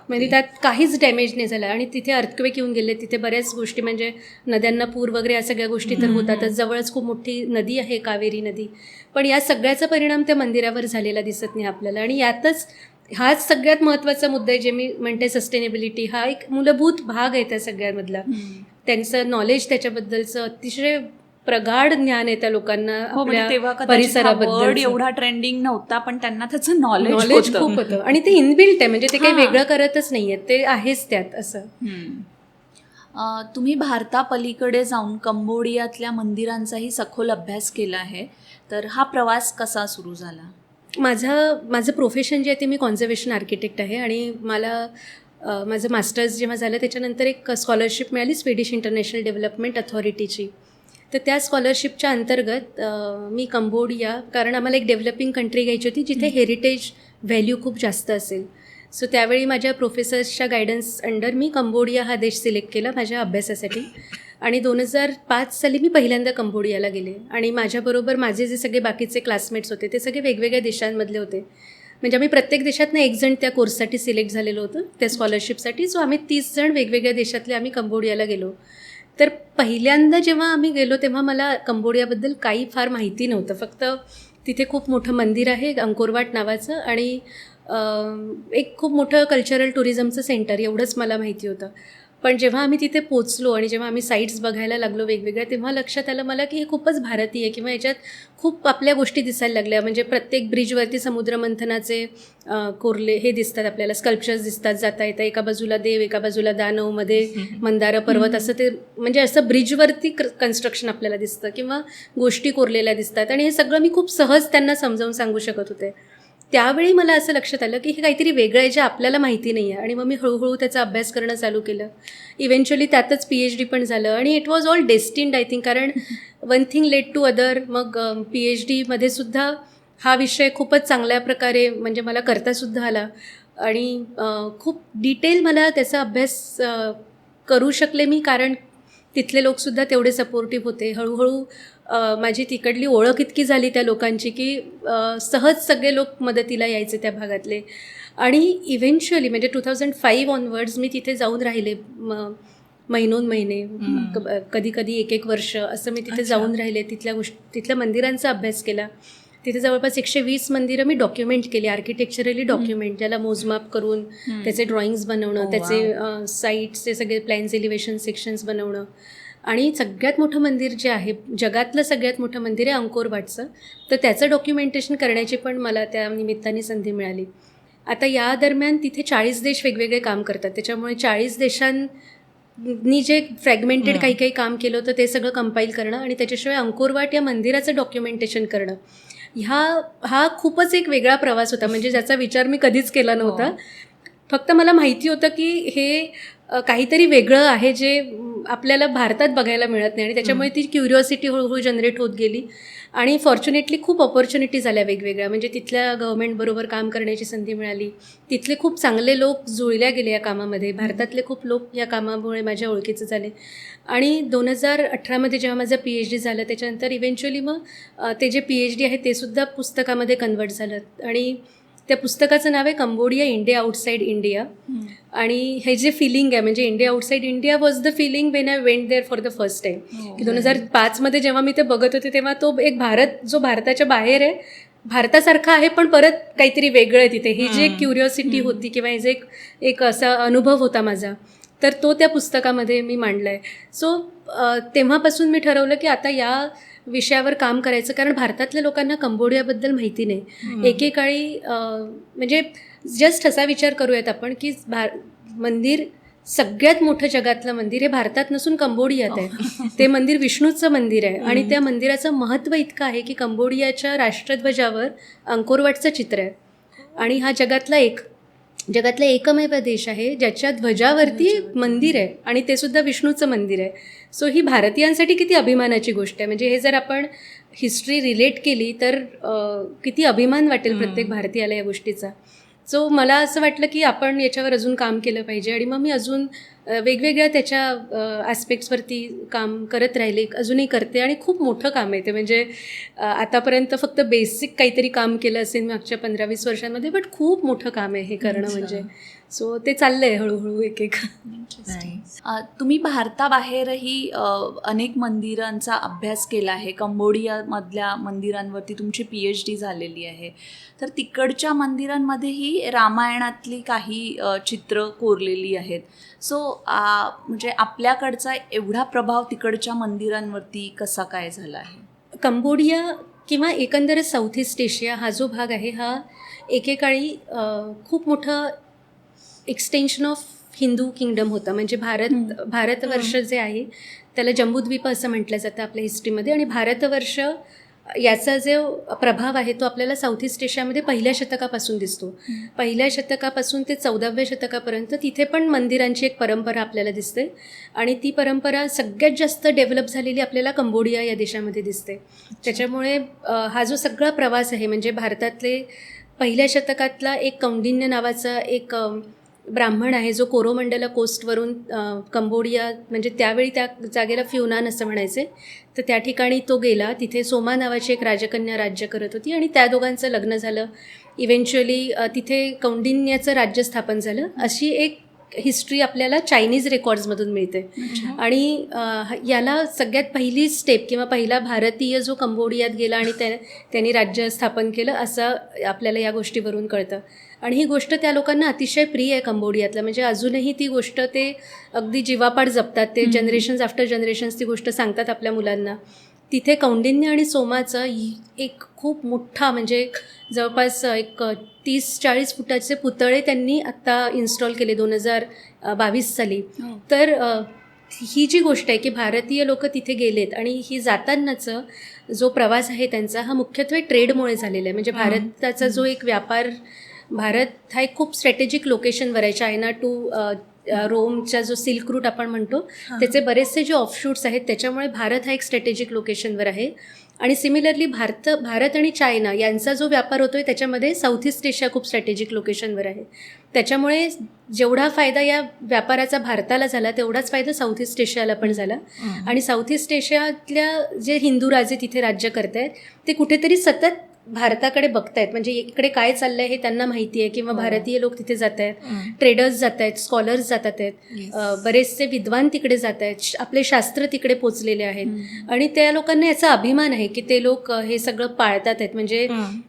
म्हणजे त्यात काहीच डॅमेज नाही झालं. आणि तिथे अर्थक्वेक येऊन गेले, तिथे बऱ्याच गोष्टी म्हणजे नद्यांना पूर वगैरे या सगळ्या गोष्टी तर होतातच. जवळच खूप मोठी नदी आहे कावेरी नदी. पण या सगळ्याचा परिणाम त्या मंदिरावर झालेला दिसत नाही आपल्याला. आणि यातच हाच सगळ्यात महत्त्वाचा मुद्दा आहे, जे मी म्हणते सस्टेनेबिलिटी, हा एक मूलभूत भाग आहे त्या सगळ्यामधला. त्यांचं नॉलेज त्याच्याबद्दलचं अतिशय प्रगाढ ज्ञान आहे त्या लोकांना आपल्या परिसराबद्दल. एवढा ट्रेंडिंग नव्हता पण त्यांना त्याचं नॉलेज खूप होतं. आणि ते इनबिल्ट आहे, म्हणजे ते काही वेगळं करतच नाहीये, ते आहेच त्यात असं. तुम्ही भारतापलीकडे जाऊन कंबोडियातल्या मंदिरांचाही सखोल अभ्यास केला आहे, तर हा प्रवास कसा सुरू झाला? माझं प्रोफेशन जे आहे ते मी कॉन्झर्वेशन आर्किटेक्ट आहे. आणि मला माझं मास्टर्स जेव्हा झालं त्याच्यानंतर एक स्कॉलरशिप मिळाली स्वीडिश इंटरनॅशनल डेव्हलपमेंट अथॉरिटीची. तर त्या स्कॉलरशिपच्या अंतर्गत मी कंबोडिया, कारण आम्हाला एक डेव्हलपिंग कंट्री घ्यायची होती जिथे हेरिटेज व्हॅल्यू खूप जास्त असेल. सो त्यावेळी माझ्या प्रोफेसर्सच्या गायडन्स अंडर मी कंबोडिया हा देश सिलेक्ट केला माझ्या अभ्यासासाठी. आणि 2005 साली मी पहिल्यांदा कंबोडियाला गेले. आणि माझ्याबरोबर माझे जे सगळे बाकीचे क्लासमेट्स होते ते सगळे वेगवेगळ्या देशांमधले होते. म्हणजे आम्ही प्रत्येक देशातनं एक जण त्या कोर्ससाठी सिलेक्ट झालेलो होतं त्या स्कॉलरशिपसाठी. सो आम्ही 30 जण वेगवेगळ्या देशातले आम्ही कंबोडियाला गेलो. तर पहिल्यांदा जेव्हा आम्ही गेलो तेव्हा मला कंबोडियाबद्दल काही फार माहिती नव्हतं. फक्त तिथे खूप मोठं मंदिर आहे अंकोरवाट नावाचं आणि एक खूप मोठं कल्चरल टुरिझमचं सेंटर, एवढंच मला माहिती होतं. पण जेव्हा आम्ही तिथे पोचलो आणि जेव्हा आम्ही साईट्स बघायला लागलो वेगवेगळ्या, तेव्हा लक्षात आलं मला की हे खूपच भारतीय आहे, किंवा याच्यात खूप आपल्या गोष्टी दिसायला लागल्या. म्हणजे प्रत्येक ब्रिजवरती समुद्रमंथनाचे कोरले हे दिसतात आपल्याला, स्कल्पचर्स दिसतात जाता येता. एका बाजूला देव, एका बाजूला दानव, मध्ये मंदार पर्वत, असं ते म्हणजे असं ब्रिजवरती कन्स्ट्रक्शन आपल्याला दिसतं किंवा गोष्टी कोरलेल्या दिसतात. आणि हे सगळं मी खूप सहज त्यांना समजावून सांगू शकत होते. त्यावेळी मला असं लक्षात आलं की हे काहीतरी वेगळं आहे जे आपल्याला माहिती नाही आहे. आणि मग मी हळूहळू त्याचा अभ्यास करणं चालू केलं. इव्हेंच्युअली त्यातच PhD पण झालं. आणि it was all destined I think, कारण one thing led to other. मग PhDमध्ये सुद्धा हा विषय खूपच चांगल्या प्रकारे म्हणजे मला करतासुद्धा आला. आणि खूप डिटेल मला त्याचा अभ्यास करू शकले मी, कारण तिथले लोकसुद्धा तेवढे सपोर्टिव्ह होते. हळूहळू माझी तिकडली ओळख इतकी झाली त्या लोकांची की सहज सगळे लोक मदतीला यायचे त्या भागातले. आणि इव्हेंच्युअली म्हणजे 2005 ऑनवर्ड्स मी तिथे जाऊन राहिले महिनोन महिने, कधी कधी एक वर्ष असं मी तिथे जाऊन राहिले. तिथल्या मंदिरांचा अभ्यास केला. तिथे जवळपास 120 मंदिरं मी डॉक्युमेंट केली, आर्किटेक्चरली डॉक्युमेंट, त्याला मोजमाप करून त्याचे ड्रॉइंग्स बनवणं, त्याचे साईट्सचे सगळे प्लॅन्स, एलिव्हेशन सेक्शन्स बनवणं. आणि सगळ्यात मोठं मंदिर जे आहे, जगातलं सगळ्यात मोठं मंदिर आहे अंकोरवाटचं. तर त्याचं डॉक्युमेंटेशन करण्याची पण मला त्या निमित्ताने संधी मिळाली. आता या दरम्यान तिथे 40 देश वेगवेगळे काम करतात, त्याच्यामुळे 40 देशांनी जे फ्रॅगमेंटेड काही काही काम केलं होतं ते सगळं कंपाईल करणं आणि त्याच्याशिवाय अंकोरवाट या मंदिराचं डॉक्युमेंटेशन करणं, हा खूपच एक वेगळा प्रवास होता, म्हणजे ज्याचा विचार मी कधीच केला नव्हता. फक्त मला माहिती होतं की हे काहीतरी वेगळं आहे जे आपल्याला भारतात बघायला मिळत नाही, आणि त्याच्यामुळे ती क्युरिओसिटी हळूहळू जनरेट होत गेली. आणि फॉर्च्युनेटली खूप ऑपॉर्च्युनिटीज आल्या वेगवेगळ्या, म्हणजे तिथल्या गव्हर्मेंटबरोबर काम करण्याची संधी मिळाली. तिथले खूप चांगले लोक जुळल्या गेले या कामामध्ये, भारतातले खूप लोक या कामामुळे माझ्या ओळखीचे झाले. आणि 2018मध्ये जेव्हा माझं PhD झालं, त्याच्यानंतर इव्हेंच्युअली मग ते जे PhD आहे ते सुद्धा पुस्तकामध्ये कन्वर्ट झालं. आणि त्या पुस्तकाचं नाव आहे कंबोडिया, इंडिया आउटसाइड इंडिया. आणि हे जे फिलिंग आहे, म्हणजे India outside India was the feeling when I went there for the first time. 2005मध्ये जेव्हा मी ते बघत होते तेव्हा तो एक भारत जो भारताच्या बाहेर आहे, भारतासारखा आहे पण परत काहीतरी वेगळं आहे तिथे, ही जी एक क्युरिओसिटी होती किंवा हे जे एक असा अनुभव होता माझा, तर तो त्या पुस्तकामध्ये मी मांडला आहे. सो तेव्हापासून मी ठरवलं की आता या विषयावर काम करायचं, कारण भारतातल्या लोकांना कंबोडियाबद्दल माहिती नाही. एकेकाळी म्हणजे जस्ट असा विचार करूयात आपण की मंदिर, सगळ्यात मोठं जगातलं मंदिर हे भारतात नसून कंबोडियात आहे. ते मंदिर विष्णूचं मंदिर आहे आणि त्या मंदिराचं महत्त्व इतकं आहे की कंबोडियाच्या राष्ट्रध्वजावर अंकोरवाटचं चित्र आहे. आणि हा जगातला एकमेव देश आहे ज्याच्या ध्वजावरती मंदिर आहे आणि ते सुद्धा विष्णूचं मंदिर आहे. सो ही भारतीयांसाठी किती अभिमानाची गोष्ट आहे. म्हणजे हे जर आपण हिस्ट्री रिलेट केली तर किती अभिमान वाटेल प्रत्येक भारतीयाला या गोष्टीचा. सो मला असं वाटलं की आपण याच्यावर अजून काम केलं पाहिजे. आणि मग मी अजून वेगवेगळ्या त्याच्या ॲस्पेक्ट्सवरती काम करत राहिले, अजूनही करते. आणि खूप मोठं काम आहे ते, म्हणजे आतापर्यंत फक्त बेसिक काहीतरी काम केलं असेल मागच्या 15-20 वर्षांमध्ये, बट खूप मोठं काम आहे हे करणं म्हणजे. सो ते चाललं आहे हळूहळू एक. तुम्ही भारताबाहेरही अनेक मंदिरांचा अभ्यास केला आहे. कंबोडियामधल्या मंदिरांवरती तुमची PhD झालेली आहे. तर तिकडच्या मंदिरांमध्येही रामायणातली काही चित्र कोरलेली आहेत. सो म्हणजे आपल्याकडचा एवढा प्रभाव तिकडच्या मंदिरांवरती कसा काय झाला आहे? कंबोडिया किंवा एकंदरच साऊथ ईस्ट एशिया हा जो भाग आहे, हा एकेकाळी खूप मोठं एक्सटेन्शन ऑफ हिंदू किंगडम होता. म्हणजे भारतवर्ष जे आहे त्याला जम्बूद्वीप असं म्हटलं जातं आपल्या हिस्ट्रीमध्ये. आणि भारतवर्ष याचा जो प्रभाव आहे तो आपल्याला साऊथ ईस्ट एशियामध्ये पहिल्या शतकापासून दिसतो. पहिल्या शतकापासून ते 14व्या शतकापर्यंत तिथे पण मंदिरांची एक परंपरा आपल्याला दिसते. आणि ती परंपरा सगळ्यात जास्त डेव्हलप झालेली आपल्याला कंबोडिया या देशामध्ये दिसते. त्याच्यामुळे हा जो सगळा प्रवास आहे, म्हणजे भारतातले पहिल्या शतकातला एक कौंडिन्य नावाचा एक ब्राह्मण आहे जो कोरोमंडला कोस्टवरून कंबोडिया, म्हणजे त्यावेळी त्या जागेला फ्युनान असं म्हणायचे, तर त्या ठिकाणी तो गेला. तिथे सोमा नावाची एक राजकन्या राज्य करत होती आणि त्या दोघांचं लग्न झालं. इव्हेंच्युअली तिथे कौंडिन्याचं राज्य स्थापन झालं. अशी एक हिस्ट्री आपल्याला चायनीज रेकॉर्ड्समधून मिळते. आणि याला सगळ्यात पहिली स्टेप किंवा पहिला भारतीय जो कंबोडियात गेला आणि त्यांनी राज्य स्थापन केलं असं आपल्याला या गोष्टीवरून कळतं. आणि ही गोष्ट त्या लोकांना अतिशय प्रिय आहे कंबोडियातलं. म्हणजे अजूनही ती गोष्ट ते अगदी जीवापाड जपतात. ते जनरेशन्स आफ्टर जनरेशन्स ती गोष्ट सांगतात आपल्या मुलांना. तिथे कौंडिन्य आणि सोमाचं एक खूप मोठा, म्हणजे जवळपास एक 30-40 फुटाचे पुतळे त्यांनी आत्ता इन्स्टॉल केले 2022 साली. तर ही जी गोष्ट आहे की भारतीय लोक तिथे गेलेत आणि ही जातानाचं जो प्रवास आहे त्यांचा हा मुख्यत्वे ट्रेडमुळे झालेला आहे. म्हणजे भारताचा जो एक व्यापार, भारत हा एक खूप स्ट्रॅटेजिक लोकेशनवर आहे. चायना टू रोमचा जो सिल्क रूट आपण म्हणतो त्याचे बरेचसे जे ऑफशूट्स आहेत, त्याच्यामुळे भारत हा एक स्ट्रॅटेजिक लोकेशनवर आहे. आणि सिमिलरली भारत आणि चायना यांचा जो व्यापार होतो आहे त्याच्यामध्ये साऊथ ईस्ट एशिया खूप स्ट्रॅटेजिक लोकेशनवर आहे. त्याच्यामुळे जेवढा फायदा या व्यापाराचा भारताला झाला तेवढाच फायदा साऊथ ईस्ट एशियाला पण झाला. आणि साऊथ ईस्ट एशियातल्या जे हिंदू राजे तिथे राज्य करत आहेत ते कुठेतरी सतत भारताकडे बघतायत, म्हणजे इकडे काय चाललंय हे त्यांना माहिती आहे, किंवा भारतीय लोक तिथे जात आहेत, ट्रेडर्स जात आहेत, स्कॉलर्स जातात आहेत, बरेचसे विद्वान तिकडे जात आहेत, आपले शास्त्र तिकडे पोचलेले आहेत आणि त्या लोकांना याचा अभिमान आहे की ते लोक हे सगळं पाळतात आहेत. म्हणजे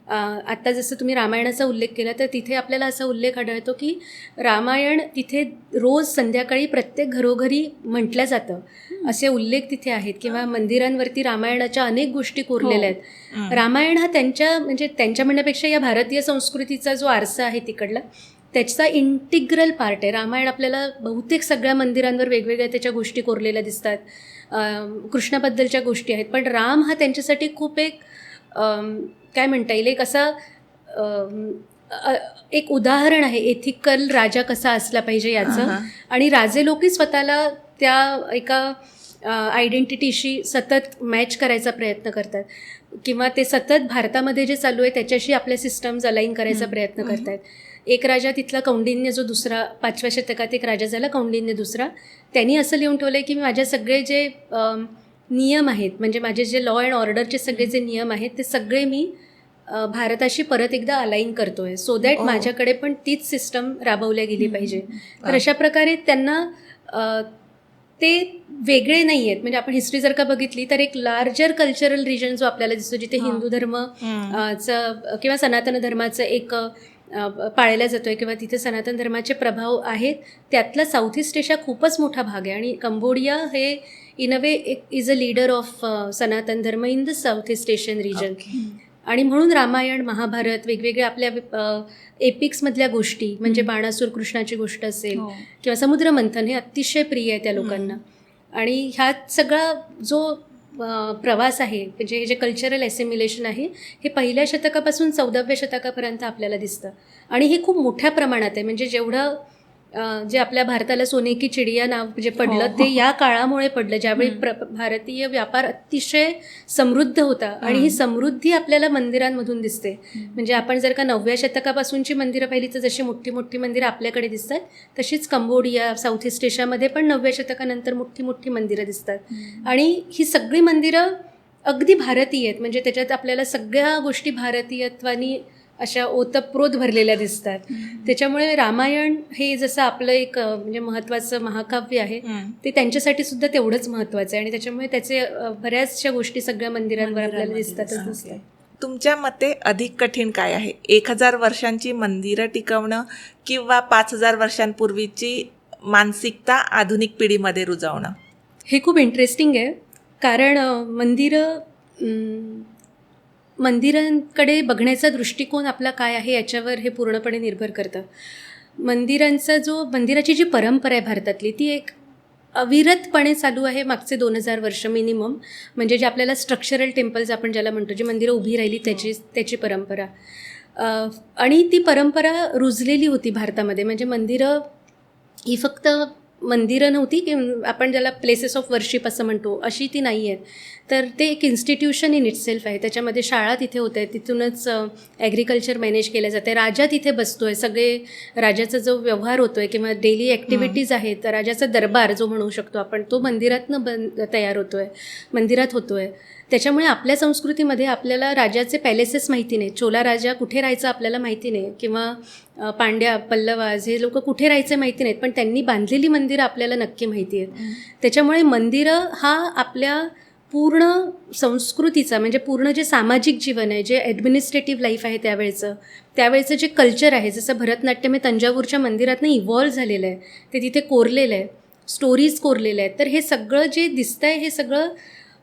आता जसं तुम्ही रामायणाचा उल्लेख केला तर तिथे आपल्याला असा उल्लेख आढळतो की रामायण तिथे रोज संध्याकाळी प्रत्येक घरोघरी म्हटलं जातं, असे उल्लेख तिथे आहेत, किंवा मंदिरांवरती रामायणाच्या अनेक गोष्टी कोरलेल्या आहेत. रामायण हा त्यांच्या म्हणण्यापेक्षा या भारतीय संस्कृतीचा जो आरसा आहे तिकडला त्याचा इंटिग्रल पार्ट आहे. रामायण आपल्याला बहुतेक सगळ्या मंदिरांवर वेगवेगळ्या त्याच्या गोष्टी कोरलेल्या दिसतात, कृष्णाबद्दलच्या गोष्टी आहेत, पण राम हा त्यांच्यासाठी खूप एक काय म्हणता येईल, एक असा एक उदाहरण आहे एथिकल राजा कसा असला पाहिजे याचं. आणि राजे लोकही स्वतःला त्या एका आयडेंटिटीशी सतत मॅच करायचा प्रयत्न करतात, किंवा ते सतत भारतामध्ये जे चालू आहे त्याच्याशी आपल्या सिस्टम्स अलाईन करायचा प्रयत्न करतात. एक राजा तिथला कौंडिन्य, जो दुसरा 5व्या शतकात एक राजा झाला कौंडिन्य दुसरा, त्यांनी असं लिहून ठेवलं आहे की माझे सगळे जे नियम आहेत, म्हणजे माझे जे लॉ अँड ऑर्डरचे सगळे जे नियम आहेत ते सगळे मी भारताशी परत एकदा अलाईन करतोय, सो दॅट माझ्याकडे पण तीच सिस्टम राबवल्या गेली पाहिजे. तर अशा प्रकारे त्यांना ते वेगळे नाही आहेत. म्हणजे आपण हिस्ट्री जर का बघितली तर एक लार्जर कल्चरल रिजन जो आपल्याला दिसतो, जिथे हिंदू धर्म किंवा सनातन धर्माचं एक पाळला जातो आहे, किंवा तिथे सनातन धर्माचे प्रभाव आहेत, त्यातला साऊथ ईस्ट एशिया खूपच मोठा भाग आहे. आणि कंबोडिया हे in a way is a leader of Sanatan Dharma in the South East Asian region. आणि म्हणून रामायण, महाभारत, वेगवेगळ्या आपल्या एपिक्समधल्या गोष्टी, म्हणजे बाणासूर कृष्णाची गोष्ट असेल किंवा समुद्रमंथन, हे अतिशय प्रिय आहे त्या लोकांना. आणि ह्यात सगळा जो प्रवास आहे, म्हणजे हे जे कल्चरल ॲसिम्युलेशन आहे, हे 1ल्या शतकापासून 14व्या शतकापर्यंत आपल्याला दिसतं. आणि हे खूप मोठ्या प्रमाणात आहे. म्हणजे जेवढं जे आपल्या भारताला सोने की चिडिया नाव जे पडलं ते या काळामुळे पडलं, ज्यावेळी भारतीय व्यापार अतिशय समृद्ध होता. आणि ही समृद्धी आपल्याला मंदिरांमधून दिसते. म्हणजे आपण जर का 9व्या शतकापासूनची मंदिरं पाहिली तर जशी मोठी मोठी मंदिरं आपल्याकडे दिसतात, तशीच कंबोडिया, साऊथ ईस्ट एशियामध्ये पण 9व्या शतकानंतर मोठी मोठी मंदिरं दिसतात. आणि ही सगळी मंदिरं अगदी भारतीय आहेत. म्हणजे त्याच्यात आपल्याला सगळ्या गोष्टी भारतीयत्वानी अशा ओतप्रोत भरलेल्या दिसतात. त्याच्यामुळे रामायण हे जसं आपलं एक म्हणजे महत्त्वाचं महाकाव्य आहे, ते त्यांच्यासाठी सुद्धा तेवढंच महत्त्वाचं आहे. आणि त्याच्यामुळे त्याचे बऱ्याचशा गोष्टी सगळ्या मंदिरांवर आपल्याला दिसतातच दिसतात. तुमच्या मते अधिक कठीण काय आहे, 1000 वर्षांची मंदिरं टिकवणं किंवा 5000 वर्षांपूर्वीची मानसिकता आधुनिक पिढीमध्ये रुजवणं? हे खूप इंटरेस्टिंग आहे, कारण मंदिरांकडे बघण्याचा दृष्टिकोन आपला काय आहे याच्यावर हे पूर्णपणे निर्भर करतं. मंदिराची जी परंपरा आहे भारतातली, ती एक अविरतपणे चालू आहे मागचे 2000 वर्ष मिनिमम. म्हणजे जे आपल्याला स्ट्रक्चरल टेम्पल्स आपण ज्याला म्हणतो, जी मंदिरं उभी राहिली त्याची परंपरा. आणि ती परंपरा रुजलेली होती भारतामध्ये. म्हणजे मंदिरं ही फक्त मंदिरं नव्हती की आपण ज्याला प्लेसेस ऑफ वर्शिप असं म्हणतो, अशी ती नाही आहेत. तर ते एक इन्स्टिट्यूशन इन इटसेल्फ आहे. त्याच्यामध्ये शाळा तिथे होत आहे, तिथूनच ॲग्रिकल्चर मॅनेज केलं जातं आहे, राजा तिथे बसतो आहे, सगळे राजाचा जो व्यवहार होतो आहे किंवा डेली ॲक्टिव्हिटीज आहेत, तर राजाचा दरबार जो म्हणू शकतो आपण, तो मंदिरातनं तयार होतो आहे, मंदिरात होतो आहे. त्याच्यामुळे आपल्या संस्कृतीमध्ये आपल्याला राजाचे पॅलेसेस माहिती नाही, चोला राजा कुठे राहायचा आपल्याला माहिती नाही, किंवा पांड्या, पल्लवाज हे लोक कुठे राहायचे माहिती नाहीत, पण त्यांनी बांधलेली मंदिरं आपल्याला नक्की माहिती आहेत. त्याच्यामुळे मंदिरं हा आपल्या पूर्ण संस्कृतीचा, म्हणजे पूर्ण जे सामाजिक जीवन आहे, जे ॲडमिनिस्ट्रेटिव्ह लाईफ आहे त्यावेळेचं जे कल्चर आहे, जसं भरतनाट्यम हे तंजावूरच्या मंदिरातनं इव्हॉल्व झालेलं आहे, ते तिथे कोरलेलं आहे, स्टोरीज कोरलेल्या आहेत. तर हे सगळं जे दिसतं आहे, हे सगळं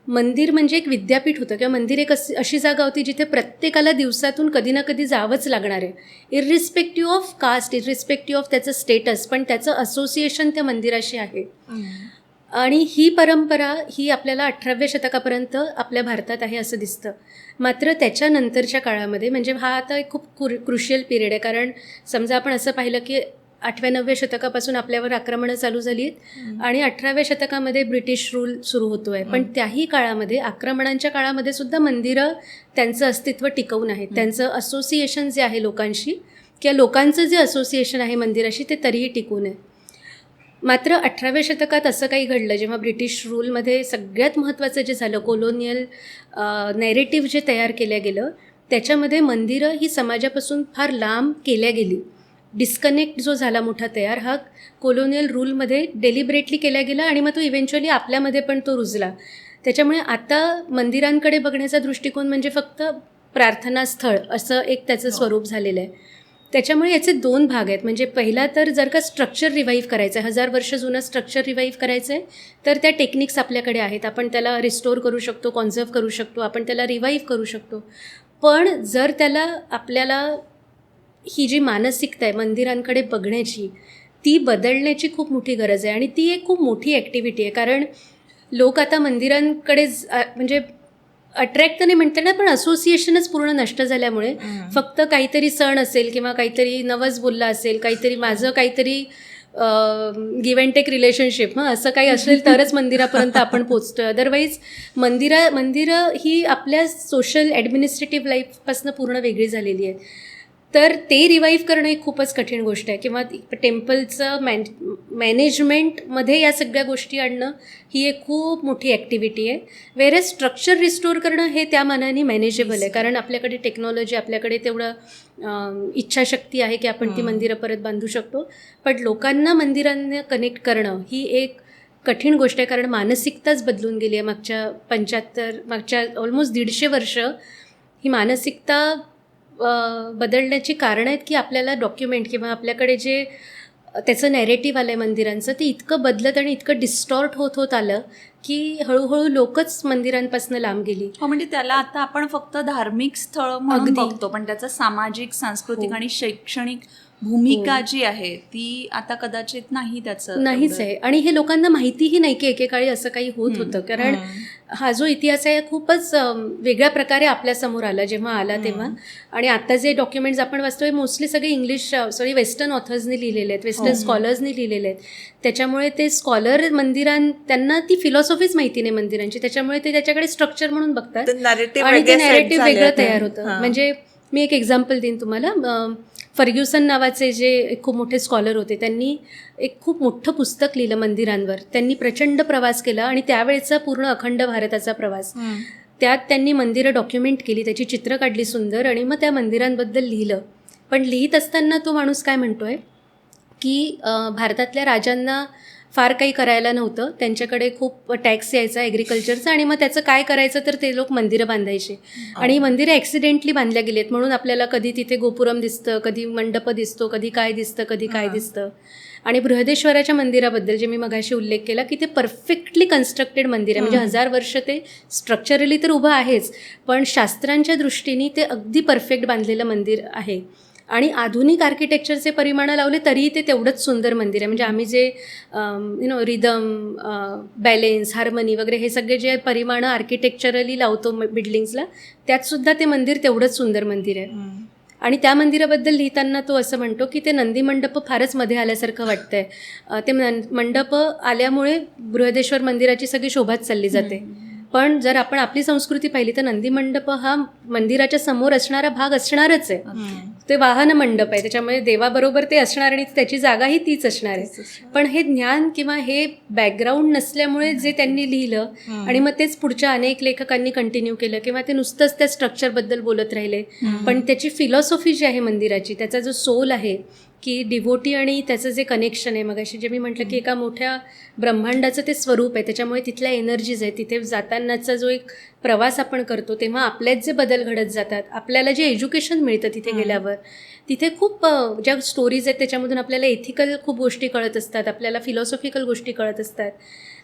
मंदिर म्हणजे एक विद्यापीठ होतं, किंवा मंदिर एक अशी जागा होती जिथे प्रत्येकाला दिवसातून कधी ना कधी जावंच लागणार आहे, इररिस्पेक्टिव्ह ऑफ कास्ट, इररिस्पेक्टिव्ह ऑफ त्याचं स्टेटस, पण त्याचं असोसिएशन त्या मंदिराशी आहे. आणि ही परंपरा ही आपल्याला 18व्या शतकापर्यंत आपल्या भारतात आहे असं दिसतं. मात्र त्याच्यानंतरच्या काळामध्ये, म्हणजे हा आता एक खूप क्रुशियल पिरियड आहे, कारण समजा आपण असं पाहिलं की 8व्या-9व्या शतकापासून आपल्यावर आक्रमणं चालू झाली आहेत आणि 18व्या शतकामध्ये ब्रिटिश रूल सुरू होतो आहे. पण त्याही काळामध्ये, आक्रमणांच्या काळामध्ये सुद्धा मंदिरं त्यांचं अस्तित्व टिकवून आहेत. त्यांचं असोसिएशन जे आहे लोकांशी, किंवा लोकांचं जे असोसिएशन आहे मंदिराशी, ते तरीही टिकून आहे. मात्र 18व्या शतकात असं काही घडलं, जेव्हा ब्रिटिश रूलमध्ये सगळ्यात महत्त्वाचं जे झालं, कोलोनियल नॅरेटिव्ह जे तयार केलं गेलं, त्याच्यामध्ये मंदिरं ही समाजापासून फार लांब केल्या गेली. डिस्कनेक्ट जो झाला मोठा तयार हा कोलोनियल रूलमध्ये डेलिबरेटली केला गेला आणि मग तो इव्हेंच्युअली आपल्यामध्ये पण तो रुजला. त्याच्यामुळे आता मंदिरांकडे बघण्याचा दृष्टिकोन म्हणजे फक्त प्रार्थनास्थळ असं एक त्याचं स्वरूप झालेलं आहे. त्याच्यामुळे याचे 2 भाग आहेत. म्हणजे पहिला तर जर का स्ट्रक्चर रिवाईव्ह करायचं आहे, 1000 वर्ष जुनं स्ट्रक्चर रिवाईव्ह करायचं आहे, तर त्या टेक्निक्स आपल्याकडे आहेत. आपण त्याला रिस्टोर करू शकतो, कॉन्झर्व्ह करू शकतो, आपण त्याला रिवाईव्ह करू शकतो. पण जर त्याला आपल्याला ही जी मानसिकता आहे मंदिरांकडे बघण्याची ती बदलण्याची खूप मोठी गरज आहे. आणि ती एक खूप मोठी ॲक्टिव्हिटी आहे. कारण लोक आता मंदिरांकडे म्हणजे अट्रॅक्ट तर नाही म्हणता येणार, पण असोसिएशनच पूर्ण नष्ट झाल्यामुळे फक्त काहीतरी सण असेल किंवा काहीतरी नवस बोलला असेल, काहीतरी माझं काहीतरी गिव्ह अँड टेक रिलेशनशिप असं काही असेल तरच मंदिरापर्यंत आपण पोचतो. अदरवाईज मंदिरं ही आपल्या सोशल ॲडमिनिस्ट्रेटिव्ह लाईफपासून पूर्ण वेगळी झालेली आहे. तर ते रिवाईव्ह करणं ही खूपच कठीण गोष्ट आहे. किंवा टेम्पलचं मॅनेजमेंटमध्ये या सगळ्या गोष्टी आणणं ही एक खूप मोठी ॲक्टिव्हिटी आहे. वेरेज स्ट्रक्चर रिस्टोर करणं हे त्या मानाने मॅनेजेबल आहे. कारण आपल्याकडे टेक्नॉलॉजी, आपल्याकडे तेवढं इच्छाशक्ती आहे की आपण ती मंदिरं परत बांधू शकतो. पण लोकांना मंदिरांना कनेक्ट करणं ही एक कठीण गोष्ट आहे. कारण मानसिकताच बदलून गेली आहे. मागच्या ऑलमोस्ट 150 वर्ष ही मानसिकता बदलण्याची कारणं आहेत की आपल्याला डॉक्युमेंट किंवा आपल्याकडे जे त्याचं नॅरेटिव्ह आलं आहे मंदिरांचं ते इतकं बदलत आणि इतकं डिस्टॉर्ट होत आलं की हळूहळू लोकच मंदिरांपासून लांब गेली. हो, म्हणजे त्याला आता आपण फक्त धार्मिक स्थळ म्हणून अगदी बघतो, पण त्याचं सामाजिक, सांस्कृतिक आणि शैक्षणिक भूमिका जी आहे ती आता कदाचित नाही, त्याचं नाहीच आहे. आणि हे लोकांना माहितीही नाही की एकेकाळी असं काही होत होतं. कारण हा जो इतिहास आहे खूपच वेगळ्या प्रकारे आपल्यासमोर आला जेव्हा आला तेव्हा. आणि आता जे डॉक्युमेंट्स आपण वाचतोय मोस्टली सगळे इंग्लिश वेस्टर्न ऑथर्सनी लिहिलेले आहेत, वेस्टर्न स्कॉलर्सनी लिहिलेले आहेत. त्याच्यामुळे ते स्कॉलर त्यांना ती फिलॉसॉफीच माहिती नाही मंदिरांची, त्याच्यामुळे ते त्याच्याकडे स्ट्रक्चर म्हणून बघतात आणि ते नॅरेटिव्ह वेगळं तयार होतं. म्हणजे मी एक एक्झाम्पल देईन तुम्हाला. फर्ग्युसन नावाचे जे एक खूप मोठे स्कॉलर होते, त्यांनी एक खूप मोठं पुस्तक लिहिलं मंदिरांवर. त्यांनी प्रचंड प्रवास केला आणि त्यावेळेचा पूर्ण अखंड भारताचा प्रवास, त्यात त्यांनी मंदिरं डॉक्युमेंट केली, त्याची चित्र काढली सुंदर आणि मग त्या मंदिरांबद्दल लिहिलं. पण लिहित असताना तो माणूस काय म्हणतोय की भारतातल्या राजांना फार काही करायला नव्हतं, त्यांच्याकडे खूप टॅक्स यायचा ॲग्रिकल्चरचा आणि मग त्याचं काय करायचं तर ते लोक मंदिरं बांधायचे. आणि मंदिरं ॲक्सिडेंटली बांधल्या गेलेत म्हणून आपल्याला कधी तिथे गोपुरम दिसतं, कधी मंडप दिसतो, कधी काय दिसतं. आणि बृहदेश्वराच्या मंदिराबद्दल जे मी मगाशी उल्लेख केला की ते परफेक्टली कन्स्ट्रक्टेड मंदिर आहे. म्हणजे 1000 वर्ष ते स्ट्रक्चरली तर उभं आहेच, पण शास्त्रांच्या दृष्टीने ते अगदी परफेक्ट बांधलेलं मंदिर आहे. आणि आधुनिक आर्किटेक्चरचे परिमाणं लावले तरीही ते तेवढंच सुंदर मंदिर आहे. म्हणजे आम्ही जे रिदम, बॅलेन्स, हार्मनी वगैरे हे सगळे जे परिमाणं आर्किटेक्चरली लावतो बिल्डिंग्सला, त्यातसुद्धा ते मंदिर तेवढंच सुंदर मंदिर आहे. आणि त्या मंदिराबद्दल लिहिताना तो असं म्हणतो की ते नंदी मंडप फारच मध्ये आल्यासारखं वाटतंय. ते मंडप आल्यामुळे बृहदेश्वर मंदिराची सगळी शोभाच चालली जाते. पण जर आपण आपली संस्कृती पाहिली तर नंदी मंडप हा मंदिराच्या समोर असणारा भाग असणारच आहे. ते वाहन मंडप आहे, त्याच्यामुळे देवाबरोबर ते असणार आणि त्याची जागाही तीच असणार आहे. पण हे ज्ञान किंवा हे बॅकग्राऊंड नसल्यामुळे जे त्यांनी लिहिलं आणि मग तेच पुढच्या अनेक लेखकांनी कंटिन्यू केलं किंवा ते नुसतंच त्या स्ट्रक्चरबद्दल बोलत राहिले. पण त्याची फिलॉसॉफी जी आहे मंदिराची, त्याचा जो सोल आहे की डिव्होटी आणि त्याचं जे कनेक्शन आहे, मगाशी जे मी म्हटलं की एका मोठ्या ब्रह्मांडाचं ते स्वरूप आहे, त्याच्यामुळे तिथल्या एनर्जीज आहे. तिथे जातानाचा जो एक प्रवास आपण करतो तेव्हा आपल्यात जे बदल घडत जातात, आपल्याला जे एज्युकेशन मिळतं तिथे गेल्यावर, तिथे खूप ज्या स्टोरीज आहेत त्याच्यामधून आपल्याला एथिकल खूप गोष्टी कळत असतात, आपल्याला फिलॉसॉफिकल गोष्टी कळत असतात.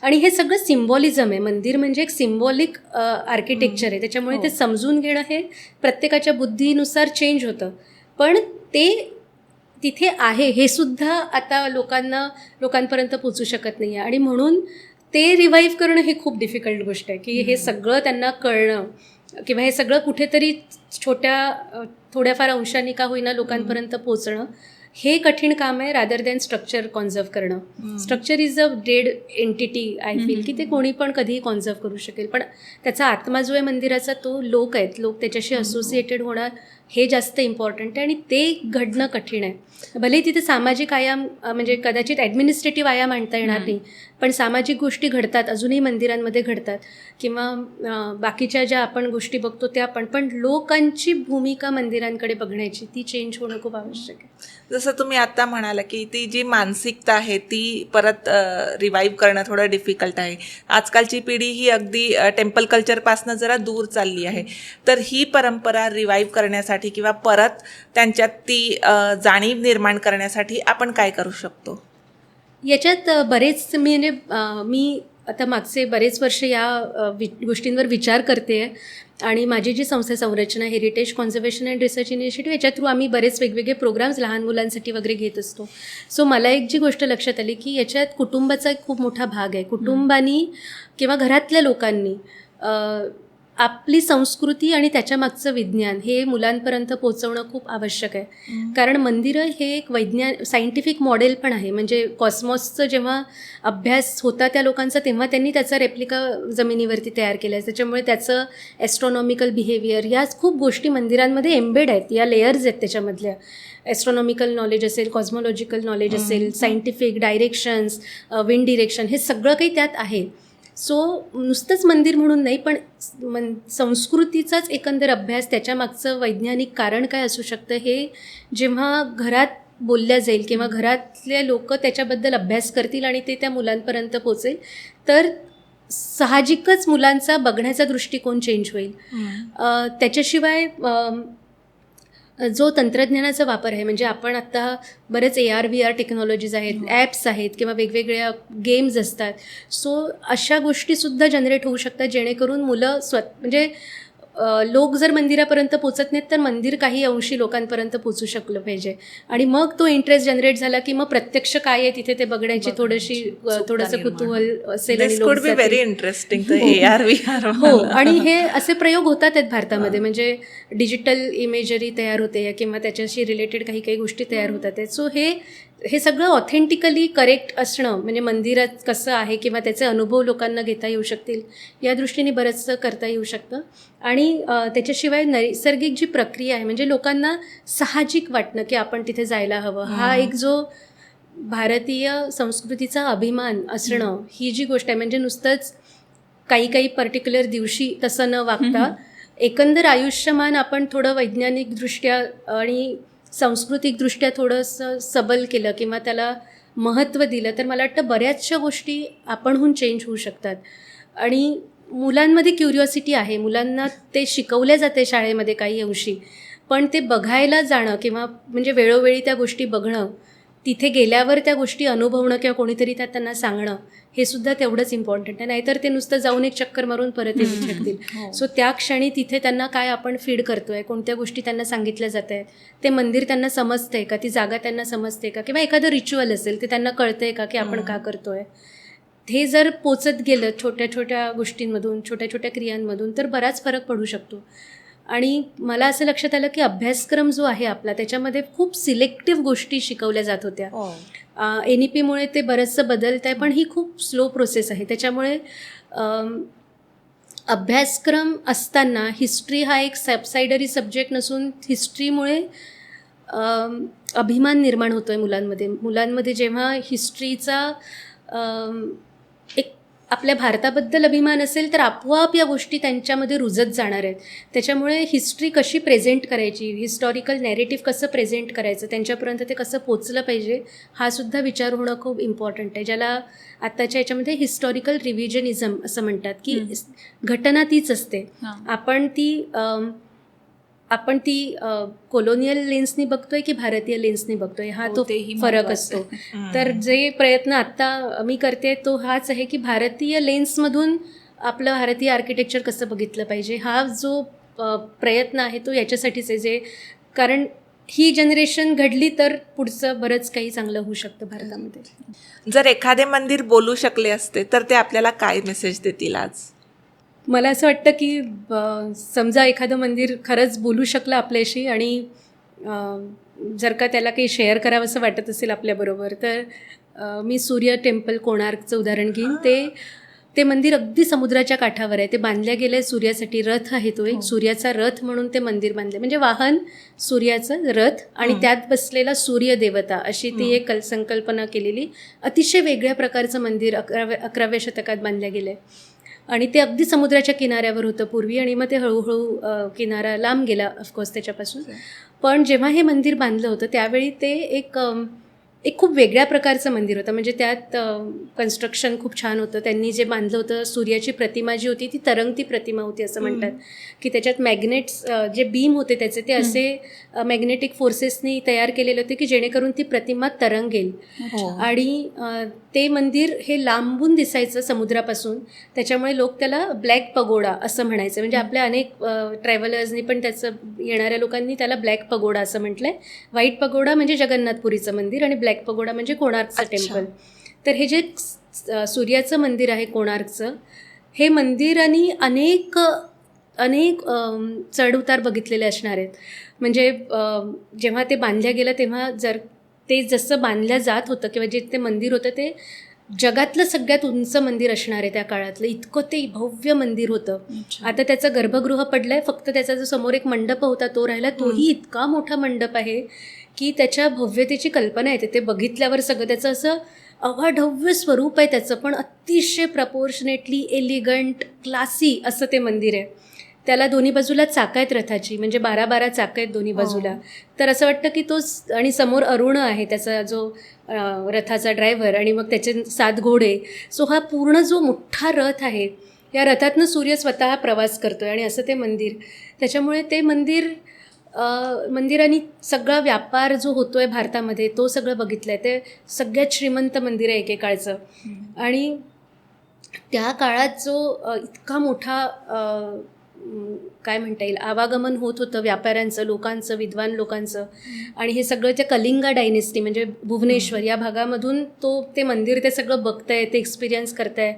आणि हे सगळं सिम्बॉलिझम आहे. मंदिर म्हणजे एक सिम्बॉलिक आर्किटेक्चर आहे, त्याच्यामुळे ते समजून घेणं हे प्रत्येकाच्या बुद्धीनुसार चेंज होतं. पण ते तिथे आहे हे सुद्धा आता लोकांपर्यंत पोचू शकत नाही आहे. आणि म्हणून ते रिवाईव्ह करणं हे खूप डिफिकल्ट गोष्ट आहे की हे सगळं त्यांना कळणं किंवा हे सगळं कुठेतरी थोड्याफार अंशाने का होईना लोकांपर्यंत पोचणं हे कठीण काम आहे, रादर दॅन स्ट्रक्चर कॉन्झर्व्ह करणं. Structure is a dead entity, I feel की ते कोणी पण कधीही कॉन्झर्व्ह करू शकेल. पण त्याचा आत्मा जो आहे मंदिराचा तो लोक आहेत, लोक त्याच्याशी असोसिएटेड होणार हे जास्त इम्पॉर्टंट आहे आणि ते घडणं कठीण आहे. भले तिथे सामाजिक आयाम म्हणजे कदाचित ॲडमिनिस्ट्रेटिव्ह आयाम आणता येणार नाही, पण सामाजिक गोष्टी घडतात, अजूनही मंदिरांमध्ये घडतात किंवा बाकीच्या ज्या आपण गोष्टी बघतो त्या पण लोकांची भूमिका मंदिरांकडे बघण्याची ती चेंज होणं खूप आवश्यक आहे. जसं तुम्ही आता म्हणाला की ती जी मानसिकता आहे ती परत रिवाईव्ह करणं थोडं डिफिकल्ट आहे. आजकालची पिढी ही अगदी टेम्पल कल्चरपासनं जरा दूर चालली आहे. तर ही परंपरा रिवाईव्ह करण्यासाठी किंवा परत त्यांच्यात ती जाणीव निर्माण करण्यासाठी आपण काय करू शकतो? याच्यात बरेच मी आता मागचे बरेच वर्ष या गोष्टींवर विचार करते आहे आणि माझी जी संस्था संरचना heritage conservation and research initiative याच्या थ्रू आम्ही बरेच वेगवेगळे प्रोग्राम्स लहान मुलांसाठी वगैरे घेत असतो. सो मला एक जी गोष्ट लक्षात आली की याच्यात कुटुंबाचा एक खूप मोठा भाग आहे. कुटुंबानी किंवा घरातल्या लोकांनी आपली संस्कृती आणि त्याच्या मागचं विज्ञान हे मुलांपर्यंत पोहोचवणं खूप आवश्यक आहे. कारण मंदिरं हे एक सायंटिफिक मॉडेल पण आहे. म्हणजे कॉस्मॉसचं जेव्हा अभ्यास होता त्या लोकांचा तेव्हा त्यांनी त्याचा रेप्लिका जमिनीवरती तयार केला आहे. त्याच्यामुळे त्याचं ॲस्ट्रॉनॉमिकल बिहेवियर याच खूप गोष्टी मंदिरांमध्ये एम्बेड आहेत, या लेयर्स आहेत त्याच्यामधल्या. ॲस्ट्रॉनॉमिकल नॉलेज असेल, कॉस्मॉलॉजिकल नॉलेज असेल, सायंटिफिक डायरेक्शन्स, विंड डिरेक्शन, हे सगळं काही त्यात आहे. सो नुसतंच मंदिर म्हणून नाही, पण संस्कृतीचाच एकंदर अभ्यास, त्याच्यामागचं वैज्ञानिक कारण काय असू शकतं हे जेव्हा घरात बोलल्या जाईल किंवा घरातले लोक त्याच्याबद्दल अभ्यास करतील आणि ते त्या मुलांपर्यंत पोचेल तर साहजिकच मुलांचा बघण्याचा दृष्टिकोन चेंज होईल. त्याच्याशिवाय जो तंत्रज्ञानाचा वापर आहे, म्हणजे आपण आत्ता बरेच AR VR टेक्नॉलॉजीज आहेत, ॲप्स आहेत किंवा वेगवेगळ्या गेम्स असतात. सो अशा गोष्टीसुद्धा जनरेट होऊ शकतात जेणेकरून मुलं म्हणजे लोक जर मंदिरापर्यंत पोचत नाहीत तर मंदिर काही अंशी लोकांपर्यंत पोचू शकलं पाहिजे आणि मग तो इंटरेस्ट जनरेट झाला की मग प्रत्यक्ष काय आहे तिथे ते बघण्याची थोडंसं कुतूहल असेल आणि लोक व्हेरी इंटरेस्टिंग AR VR. हो, आणि हे असे प्रयोग होतात आहेत भारतामध्ये. म्हणजे डिजिटल इमेजरी तयार होते किंवा त्याच्याशी रिलेटेड काही काही गोष्टी तयार होतात आहेत. सो हे सगळं ऑथेंटिकली करेक्ट असणं म्हणजे मंदिरात कसं आहे किंवा त्याचे अनुभव लोकांना घेता येऊ शकतील या दृष्टीने बरंचसं करता येऊ शकतं. आणि त्याच्याशिवाय नैसर्गिक जी प्रक्रिया आहे म्हणजे लोकांना साहजिक वाटणं की आपण तिथे जायला हवं, हा एक जो भारतीय संस्कृतीचा अभिमान असणं ही जी गोष्ट आहे. म्हणजे नुसतंच काही पर्टिक्युलर दिवशी तसं न वागता एकंदर आयुष्यमान आपण थोडं वैज्ञानिकदृष्ट्या आणि सांस्कृतिकदृष्ट्या थोडंसं सबल केलं किंवा त्याला महत्त्व दिलं तर मला वाटतं बऱ्याचशा गोष्टी आपणहून चेंज होऊ शकतात. आणि मुलांमध्ये क्युरिओसिटी आहे, मुलांना ते शिकवल्या जाते शाळेमध्ये काही अंशी, पण ते बघायला जाणं किंवा म्हणजे वेळोवेळी त्या गोष्टी बघणं, तिथे गेल्यावर त्या गोष्टी अनुभवणं किंवा कोणीतरी त्यांना सांगणं हे सुद्धा तेवढंच इम्पॉर्टंट आहे. नाहीतर ते नुसतं जाऊन एक चक्कर मारून परत येऊ शकतील. सो त्या क्षणी तिथे त्यांना काय आपण फीड करतोय, कोणत्या गोष्टी त्यांना सांगितल्या जात आहेत, ते मंदिर त्यांना समजतंय का, ती जागा त्यांना समजते का, किंवा एखादं रिच्युअल असेल ते त्यांना कळतंय का की आपण का करतोय. हे जर पोचत गेलं छोट्या छोट्या गोष्टींमधून, छोट्या छोट्या क्रियांमधून तर बराच फरक पडू शकतो. आणि मला असं लक्षात आलं की अभ्यासक्रम जो आहे आपला त्याच्यामध्ये खूप सिलेक्टिव्ह गोष्टी शिकवल्या जात होत्या. NEPमुळे ते बरंचसं बदलत आहे, पण ही खूप स्लो प्रोसेस आहे. त्याच्यामुळे अभ्यासक्रम असताना हिस्ट्री हा एक सबसायडरी सब्जेक्ट नसून हिस्ट्रीमुळे अभिमान निर्माण होतो आहे मुलांमध्ये जेव्हा हिस्ट्रीचा एक आपल्या भारताबद्दल अभिमान असेल तर आपोआप या गोष्टी त्यांच्यामध्ये रुजत जाणार आहेत. त्याच्यामुळे हिस्ट्री कशी प्रेझेंट करायची, हिस्टॉरिकल नॅरेटिव्ह कसं प्रेझेंट करायचं, त्यांच्यापर्यंत ते कसं पोचलं पाहिजे हा सुद्धा विचार होणं खूप इम्पॉर्टंट आहे. ज्याला आत्ताच्या याच्यामध्ये हिस्टॉरिकल रिव्हिजनिझम असं म्हणतात की घटना तीच असते, आपण ती कोलोनियल लेन्सनी बघतोय की भारतीय लेन्सनी बघतोय हा तो फरक असतो. तर जे प्रयत्न आत्ता मी करते तो हाच आहे की भारतीय लेन्समधून आपलं भारतीय आर्किटेक्चर कसं बघितलं पाहिजे हा जो प्रयत्न आहे तो याच्यासाठीच आहे. कारण ही जनरेशन घडली तर पुढचं बरंच काही चांगलं होऊ शकतं भारतामध्ये. जर एखादे मंदिर बोलू शकले असते तर ते आपल्याला काय मेसेज देतील आज? मला असं वाटतं की समजा एखादं मंदिर खरंच बोलू शकलं आपल्याशी आणि जर का त्याला काही शेअर करावं असं वाटत असेल आपल्याबरोबर तर मी सूर्य टेम्पल कोणार्कचं उदाहरण घेईन. ते मंदिर अगदी समुद्राच्या काठावर आहे. ते बांधल्या गेलं आहे सूर्यासाठी. रथ आहे तो एक सूर्याचा रथ म्हणून ते मंदिर बांधले, म्हणजे वाहन सूर्याचं रथ आणि त्यात बसलेला सूर्यदेवता अशी ती एक संकल्पना केलेली अतिशय वेगळ्या प्रकारचं मंदिर 11व्या शतकात बांधलं गेलं आहे. आणि ते अगदी समुद्राच्या किनाऱ्यावर होतं पूर्वी आणि मग ते हळूहळू किनारा लांब गेला ऑफकोर्स त्याच्यापासून. पण जेव्हा हे मंदिर बांधलं होतं त्यावेळी ते एक खूप वेगळ्या प्रकारचं मंदिर होतं. म्हणजे त्यात कन्स्ट्रक्शन खूप छान होतं. त्यांनी जे बांधलं होतं, सूर्याची प्रतिमा जी होती ती तरंगती प्रतिमा होती असं म्हणतात, की त्याच्यात मॅग्नेट्स जे बीम होते त्याचे ते असे मॅग्नेटिक फोर्सेसनी तयार केलेले होते की जेणेकरून ती प्रतिमा तरंगेल. आणि ते मंदिर हे लांबून दिसायचं समुद्रापासून, त्याच्यामुळे लोक त्याला ब्लॅक पगोडा असं म्हणायचं. म्हणजे आपल्या अनेक ट्रॅव्हलर्सनी पण त्याचं, येणाऱ्या लोकांनी त्याला ब्लॅक पगोडा असं म्हटलंय. व्हाईट पगोडा म्हणजे जगन्नाथपुरीचं मंदिर आणि ब्लॅक पगोडा म्हणजे कोणार्कचं टेम्पल. तर हे जे सूर्याचं मंदिर आहे कोणार्कचं, हे मंदिरांनी अनेक चढउतार बघितलेले असणार आहेत. म्हणजे जेव्हा ते बांधल्या गेलं तेव्हा जर ते जसं बांधलं जात होतं किंवा जे ते मंदिर होतं ते जगातलं सगळ्यात उंच मंदिर असणार आहे त्या काळातलं, इतकं ते भव्य मंदिर होतं. आता त्याचं गर्भगृह पडलंय, फक्त त्याचा जो समोर एक मंडप होता तो राहिला. तोही इतका मोठा मंडप आहे की त्याच्या भव्यतेची कल्पना येते. ते बघितल्यावर सगळं त्याचं असं अवाढव्य स्वरूप आहे त्याचं, पण अतिशय प्रपोर्शनेटली एलिगंट क्लासी असं ते मंदिर आहे. त्याला दोन्ही बाजूला चाकं आहेत रथाची, म्हणजे 12 चाकं आहेत दोन्ही बाजूला. तर असं वाटतं की तोच, आणि समोर अरुण आहे त्याचा जो रथाचा ड्रायव्हर, आणि मग त्याचे 7 घोडे. सो हा पूर्ण जो मोठा रथ आहे, या रथातनं सूर्य स्वतः प्रवास करतो आहे आणि असं ते मंदिर. त्याच्यामुळे ते मंदिरांनी सगळा व्यापार जो होतो आहे भारतामध्ये तो सगळं बघितलं आहे. ते सगळ्यात श्रीमंत मंदिर आहे एकेकाळचं. आणि त्या काळात जो इतका मोठा काय म्हणता येईल आवागमन होत होतं व्यापाऱ्यांचं, लोकांचं, विद्वान लोकांचं. आणि हे सगळं त्या कलिंगा डायनेस्टी म्हणजे भुवनेश्वर या भागामधून ते मंदिर ते सगळं बघताय, ते एक्सपिरियन्स करताय.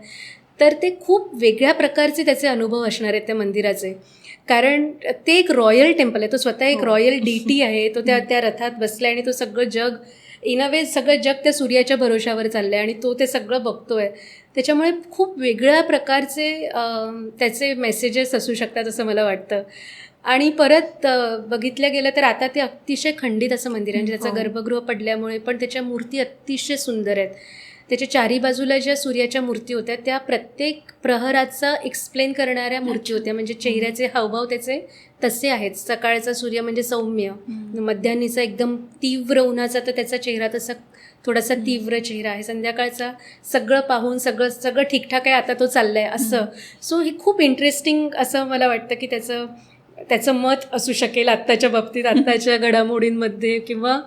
तर ते खूप वेगळ्या प्रकारचे त्याचे अनुभव असणार आहेत त्या मंदिराचे. कारण ते एक रॉयल टेम्पल आहे, तो स्वतः एक रॉयल डीटी आहे. तो त्या रथात बसला आणि तो सगळं जग इन अ वे सगळं जग त्या सूर्याच्या भरोशावर चाललं आहे आणि तो ते सगळं बघतोय. त्याच्यामुळे खूप वेगळ्या प्रकारचे त्याचे मेसेजेस असू शकतात असं मला वाटतं. आणि परत बघितलं गेलं तर आता ते अतिशय खंडित असं मंदिर आहे. म्हणजे त्याचं गर्भगृह पडल्यामुळे पण त्याच्या मूर्ती अतिशय सुंदर आहेत. त्याच्या चारी बाजूला ज्या सूर्याच्या मूर्ती होत्या त्या प्रत्येक प्रहराचा एक्सप्लेन करणाऱ्या मूर्ती होत्या. म्हणजे चेहऱ्याचे हावभाव त्याचे तसे आहेत. सकाळचा सूर्य म्हणजे सौम्य, मध्यान्हीचा एकदम तीव्र उन्हाचा तर त्याचा चेहरा तसा थोडासा तीव्र चेहरा आहे. संध्याकाळचा सगळं पाहून सगळं ठीकठाक आहे, आता तो चाललाय असं. सो हे खूप इंटरेस्टिंग असं मला वाटतं की त्याचं मत असू शकेल आत्ताच्या बाबतीत, आत्ताच्या घडामोडींमध्ये. किंवा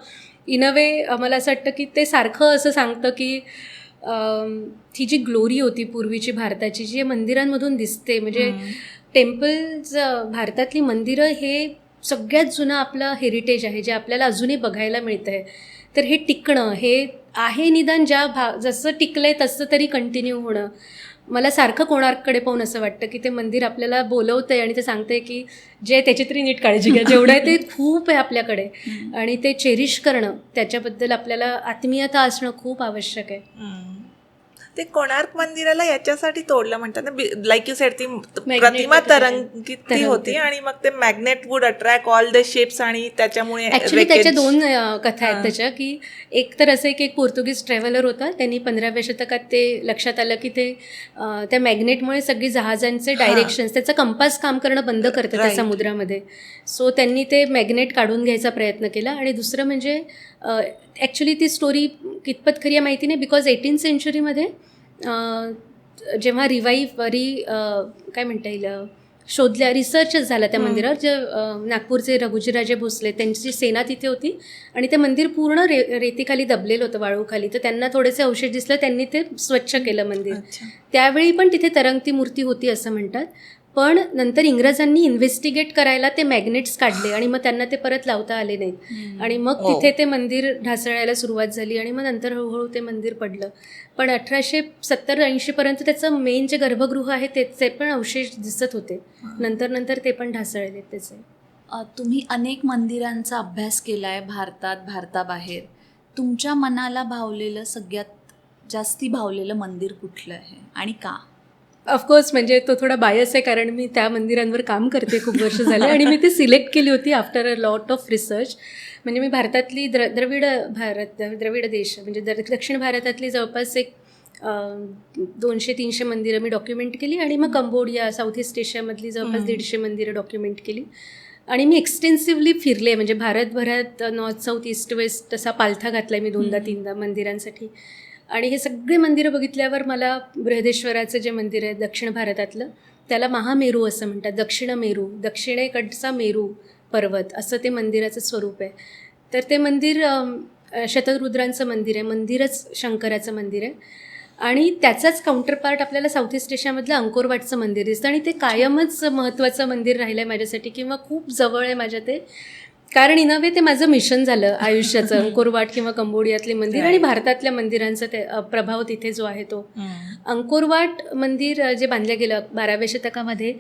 इन अ वे मला असं वाटतं की ते सारखं असं सांगतं की ही जी ग्लोरी होती पूर्वीची भारताची, जी मंदिरांमधून दिसते. म्हणजे टेम्पल्स, भारतातली मंदिरं हे सगळ्यात जुनं आपलं हेरिटेज आहे जे आपल्याला अजूनही बघायला मिळतं आहे. तर हे टिकणं हे आहे निदान जसं टिकलं आहे तसं तरी कंटिन्यू होणं. मला सारखं कोणार्ककडे पाहून असं वाटतं की ते मंदिर आपल्याला बोलवतं आहे आणि ते सांगतं आहे की जे त्याची तरी नीट काळजी घ्या, जेवढं आहे ते खूप आहे आपल्याकडे. आणि ते चेरिश करणं, त्याच्याबद्दल आपल्याला आत्मीयता असणं खूप आवश्यक आहे. ते कोणार्क मंदिराला याच्यासाठी तोडलं म्हणतात ना, लाईक यू सेड ती प्रतिमा तरंगित होती आणि मग ते magnet would attract all the ships आणि त्याच्यामुळे ॲक्च्युली त्याच्या 2 कथा आहेत त्याच्या. की एक तर असं एक पोर्तुगीज ट्रॅव्हलर होता, त्यांनी 15व्या शतकात ते लक्षात आलं की ते त्या मॅग्नेटमुळे सगळी जहाजांचे डायरेक्शन्स, त्याचं कंपास काम करणं बंद करतं त्या समुद्रामध्ये. सो त्यांनी ते मॅग्नेट काढून घ्यायचा प्रयत्न केला. आणि दुसरं म्हणजे ॲक्च्युली ती स्टोरी कितपत खरी आहे माहिती नाही, बिकॉज 18th सेंचुरीमध्ये जेव्हा काय म्हणता येईल रिसर्चच झाला त्या मंदिरावर. जे नागपूरचे रघुजीराजे भोसले त्यांची सेना तिथे होती आणि ते मंदिर पूर्ण रेतीखाली दबलेलं होतं, वाळूखाली. तर त्यांना थोडेसे अवशेष दिसले, त्यांनी ते स्वच्छ केलं मंदिर. त्यावेळी पण तिथे तरंगती मूर्ती होती असं म्हणतात. पण नंतर इंग्रजांनी इन्व्हेस्टिगेट करायला ते मॅग्नेट्स काढले आणि मग त्यांना ते परत लावता आले नाहीत. आणि मग तिथे ते मंदिर ढासळायला सुरुवात झाली आणि मग नंतर हळूहळू ते मंदिर पडलं. पण 1870-80 पर्यंत त्याचं मेन जे गर्भगृह आहे ते पण अवशेष दिसत होते. नंतर ते पण ढासळले त्याचे. तुम्ही अनेक मंदिरांचा अभ्यास केला आहे भारताबाहेर. तुमच्या मनाला भावलेलं, सगळ्यात जास्ती भावलेलं मंदिर कुठलं आहे आणि का? ऑफकोर्स म्हणजे तो थोडा बायस आहे, कारण मी त्या मंदिरांवर काम करते खूप वर्ष झाले आणि मी ती सिलेक्ट केली होती after a lot of research. म्हणजे मी भारतातली द्रविड देश म्हणजे दक्षिण भारतातली जवळपास एक 200-300 मंदिरं मी डॉक्युमेंट केली आणि मग कंबोडिया, साऊथ ईस्ट एशियामधली जवळपास 150 मंदिरं डॉक्युमेंट केली. आणि मी एक्सटेन्सिव्हली फिरले, म्हणजे भारतभरात नॉर्थ, साऊथ, ईस्ट, वेस्ट असा पालथा घातला आहे मी 2-3दा मंदिरांसाठी. आणि हे सगळे मंदिरं बघितल्यावर मला बृहदेश्वराचं जे मंदिर आहे दक्षिण भारतातलं, त्याला महामेरू असं म्हणतात, दक्षिण मेरू, दक्षिणेकडचा मेरू पर्वत असं ते मंदिराचं स्वरूप आहे. तर ते मंदिर शतरुद्रांचं मंदिर आहे, मंदिरच शंकराचं मंदिर आहे. आणि त्याचाच काउंटरपार्ट आपल्याला साऊथ ईस्ट एशियामधलं अंकोरवाटचं मंदिर दिसतं. आणि ते कायमच महत्त्वाचं मंदिर राहिलं आहे माझ्यासाठी, किंवा खूप जवळ आहे माझ्या ते, कारण इन अ वे ते माझं मिशन झालं आयुष्याचं. अंकोरवाट किंवा कंबोडियातले मंदिर आणि भारतातल्या मंदिरांचा ते प्रभाव तिथे जो आहे तो. अंकोरवाट मंदिर जे बांधलं गेलं 12व्या शतकामध्ये,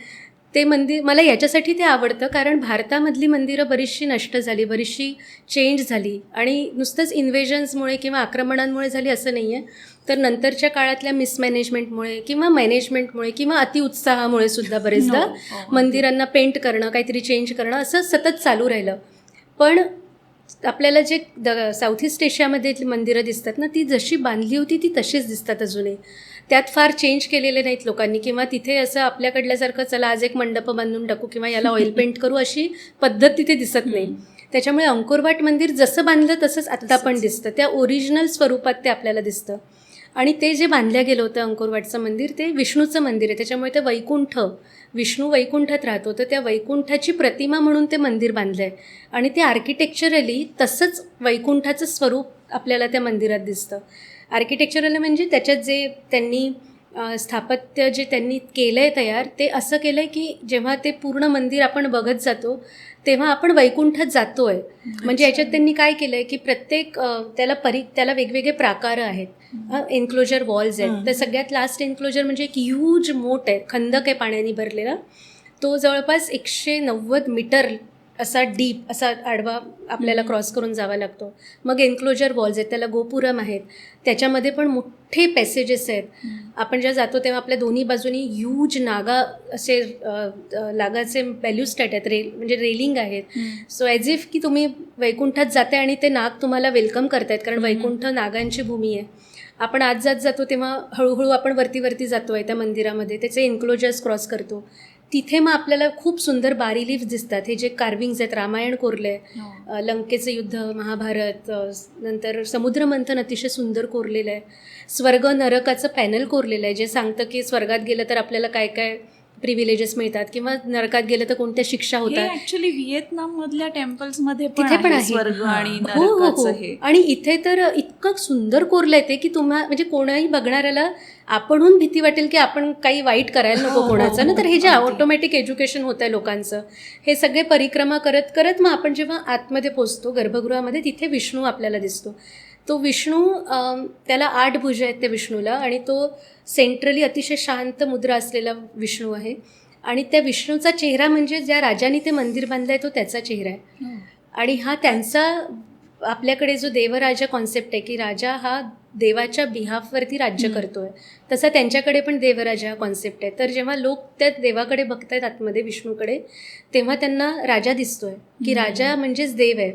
ते मंदिर मला याच्यासाठी ते आवडतं कारण भारतामधली मंदिरं बरीचशी नष्ट झाली, बरीचशी चेंज झाली. आणि नुसतंच इन्व्हेजन्समुळे किंवा आक्रमणांमुळे झाली असं नाही आहे, तर नंतरच्या काळातल्या मिसमॅनेजमेंटमुळे किंवा मॅनेजमेंटमुळे किंवा अतिउत्साहामुळे सुद्धा बरेचदा मंदिरांना पेंट करणं, काहीतरी चेंज करणं असं सतत चालू राहिलं. पण आपल्याला जे साऊथ ईस्ट एशियामध्ये मंदिरं दिसतात ना, ती जशी बांधली होती ती तशीच दिसतात अजूनही. त्यात फार चेंज केलेले नाहीत लोकांनी, किंवा तिथे असं आपल्याकडल्यासारखं चला आज एक मंडप बांधून टाकू किंवा याला ऑइल पेंट करू अशी पद्धत तिथे दिसत नाही. त्याच्यामुळे अंकोरवाट मंदिर जसं बांधलं तसंच आत्ता पण दिसतं, त्या ओरिजिनल स्वरूपात ते आपल्याला दिसतं. आणि ते जे बांधलं गेलं होतं अंकोरवाटचं मंदिर, ते विष्णूचं मंदिर आहे, त्याच्यामुळे ते वैकुंठ, विष्णू वैकुंठात राहतो, तर त्या वैकुंठाची प्रतिमा म्हणून ते मंदिर बांधलं आहे. आणि ते आर्किटेक्चरली तसंच वैकुंठाचं स्वरूप आपल्याला त्या मंदिरात दिसतं. आर्किटेक्चरली म्हणजे त्याच्यात जे त्यांनी स्थापत्य जे त्यांनी केलं आहे तयार, ते असं केलं आहे की जेव्हा ते पूर्ण मंदिर आपण बघत जातो तेव्हा आपण वैकुंठात जातो आहे. म्हणजे याच्यात त्यांनी काय केलं आहे की प्रत्येक त्याला वेगवेगळे प्रकार आहेत. एन्क्लोजर वॉल्स आहेत, तर सगळ्यात लास्ट एन्क्लोजर म्हणजे एक ह्यूज मोठ आहे, खंदक आहे पाण्याने भरलेला, तो जवळपास 190 मीटर असा डीप, असा आडवा आपल्याला क्रॉस करून जावा लागतो. मग एन्क्लोजर वॉल्स आहेत, त्याला गोपुरम आहेत, त्याच्यामध्ये पण मोठे पॅसेजेस आहेत. आपण जेव्हा जातो तेव्हा आपल्या दोन्ही बाजूनी ह्यूज नागा असे लागाचे बॅल्युस्टॅट आहेत, म्हणजे रेलिंग आहेत. सो ॲज इफ की तुम्ही वैकुंठात जाते आणि ते नाग तुम्हाला वेलकम करतायत, कारण वैकुंठ नागांची भूमी आहे. आपण आत जातो तेव्हा हळूहळू आपण वरती जातो आहे त्या मंदिरामध्ये, त्याचे एन्क्लोजर्स क्रॉस करतो. तिथे मग आपल्याला खूप सुंदर बारीलीफ दिसतात. हे जे कार्विंग्ज आहेत, रामायण कोरलं आहे, लंकेचं युद्ध, महाभारत, नंतर समुद्रमंथन अतिशय सुंदर कोरलेलं आहे. स्वर्ग नरकाचं पॅनल कोरलेलं आहे, जे सांगतं की स्वर्गात गेलं तर आपल्याला काय काय प्रिव्हिलेजेस मिळतात किंवा नरकात गेलं तर कोणत्या शिक्षा होतात. ऍक्च्युली व्हिएतनाम मधल्या टेम्पल्स मध्ये तिथे पण आहे स्वर्ग आणि हो. नरकाचं हे. आणि इथे तर इतकं सुंदर कोरलंय ते की म्हणजे कोणाही बघणाऱ्याला आपणहून भीती वाटेल की आपण काही वाईट करायला नको कोणाचं ना. तर हे जे ऑटोमॅटिक एज्युकेशन होत आहे लोकांचं, हे सगळे परिक्रमा करत करत मग आपण जेव्हा आतमध्ये पोचतो गर्भगृहामध्ये, तिथे विष्णू आपल्याला दिसतो. तो विष्णू, त्याला 8 भुजा आहेत त्या विष्णूला, आणि तो सेंट्रली अतिशय शांत मुद्रा असलेला विष्णू आहे. आणि त्या विष्णूचा चेहरा म्हणजे ज्या राजाने ते मंदिर बांधलं आहे तो त्याचा चेहरा आहे. आणि हा त्यांचा, आपल्याकडे जो देवराजा कॉन्सेप्ट आहे की राजा हा देवाच्या बिहाफवरती राज्य करतोय, तसा त्यांच्याकडे पण देवराजा हा कॉन्सेप्ट आहे. तर जेव्हा लोक त्या देवाकडे बघतायत आतमध्ये विष्णूकडे, तेव्हा त्यांना राजा दिसतोय की राजा म्हणजेच देव आहे.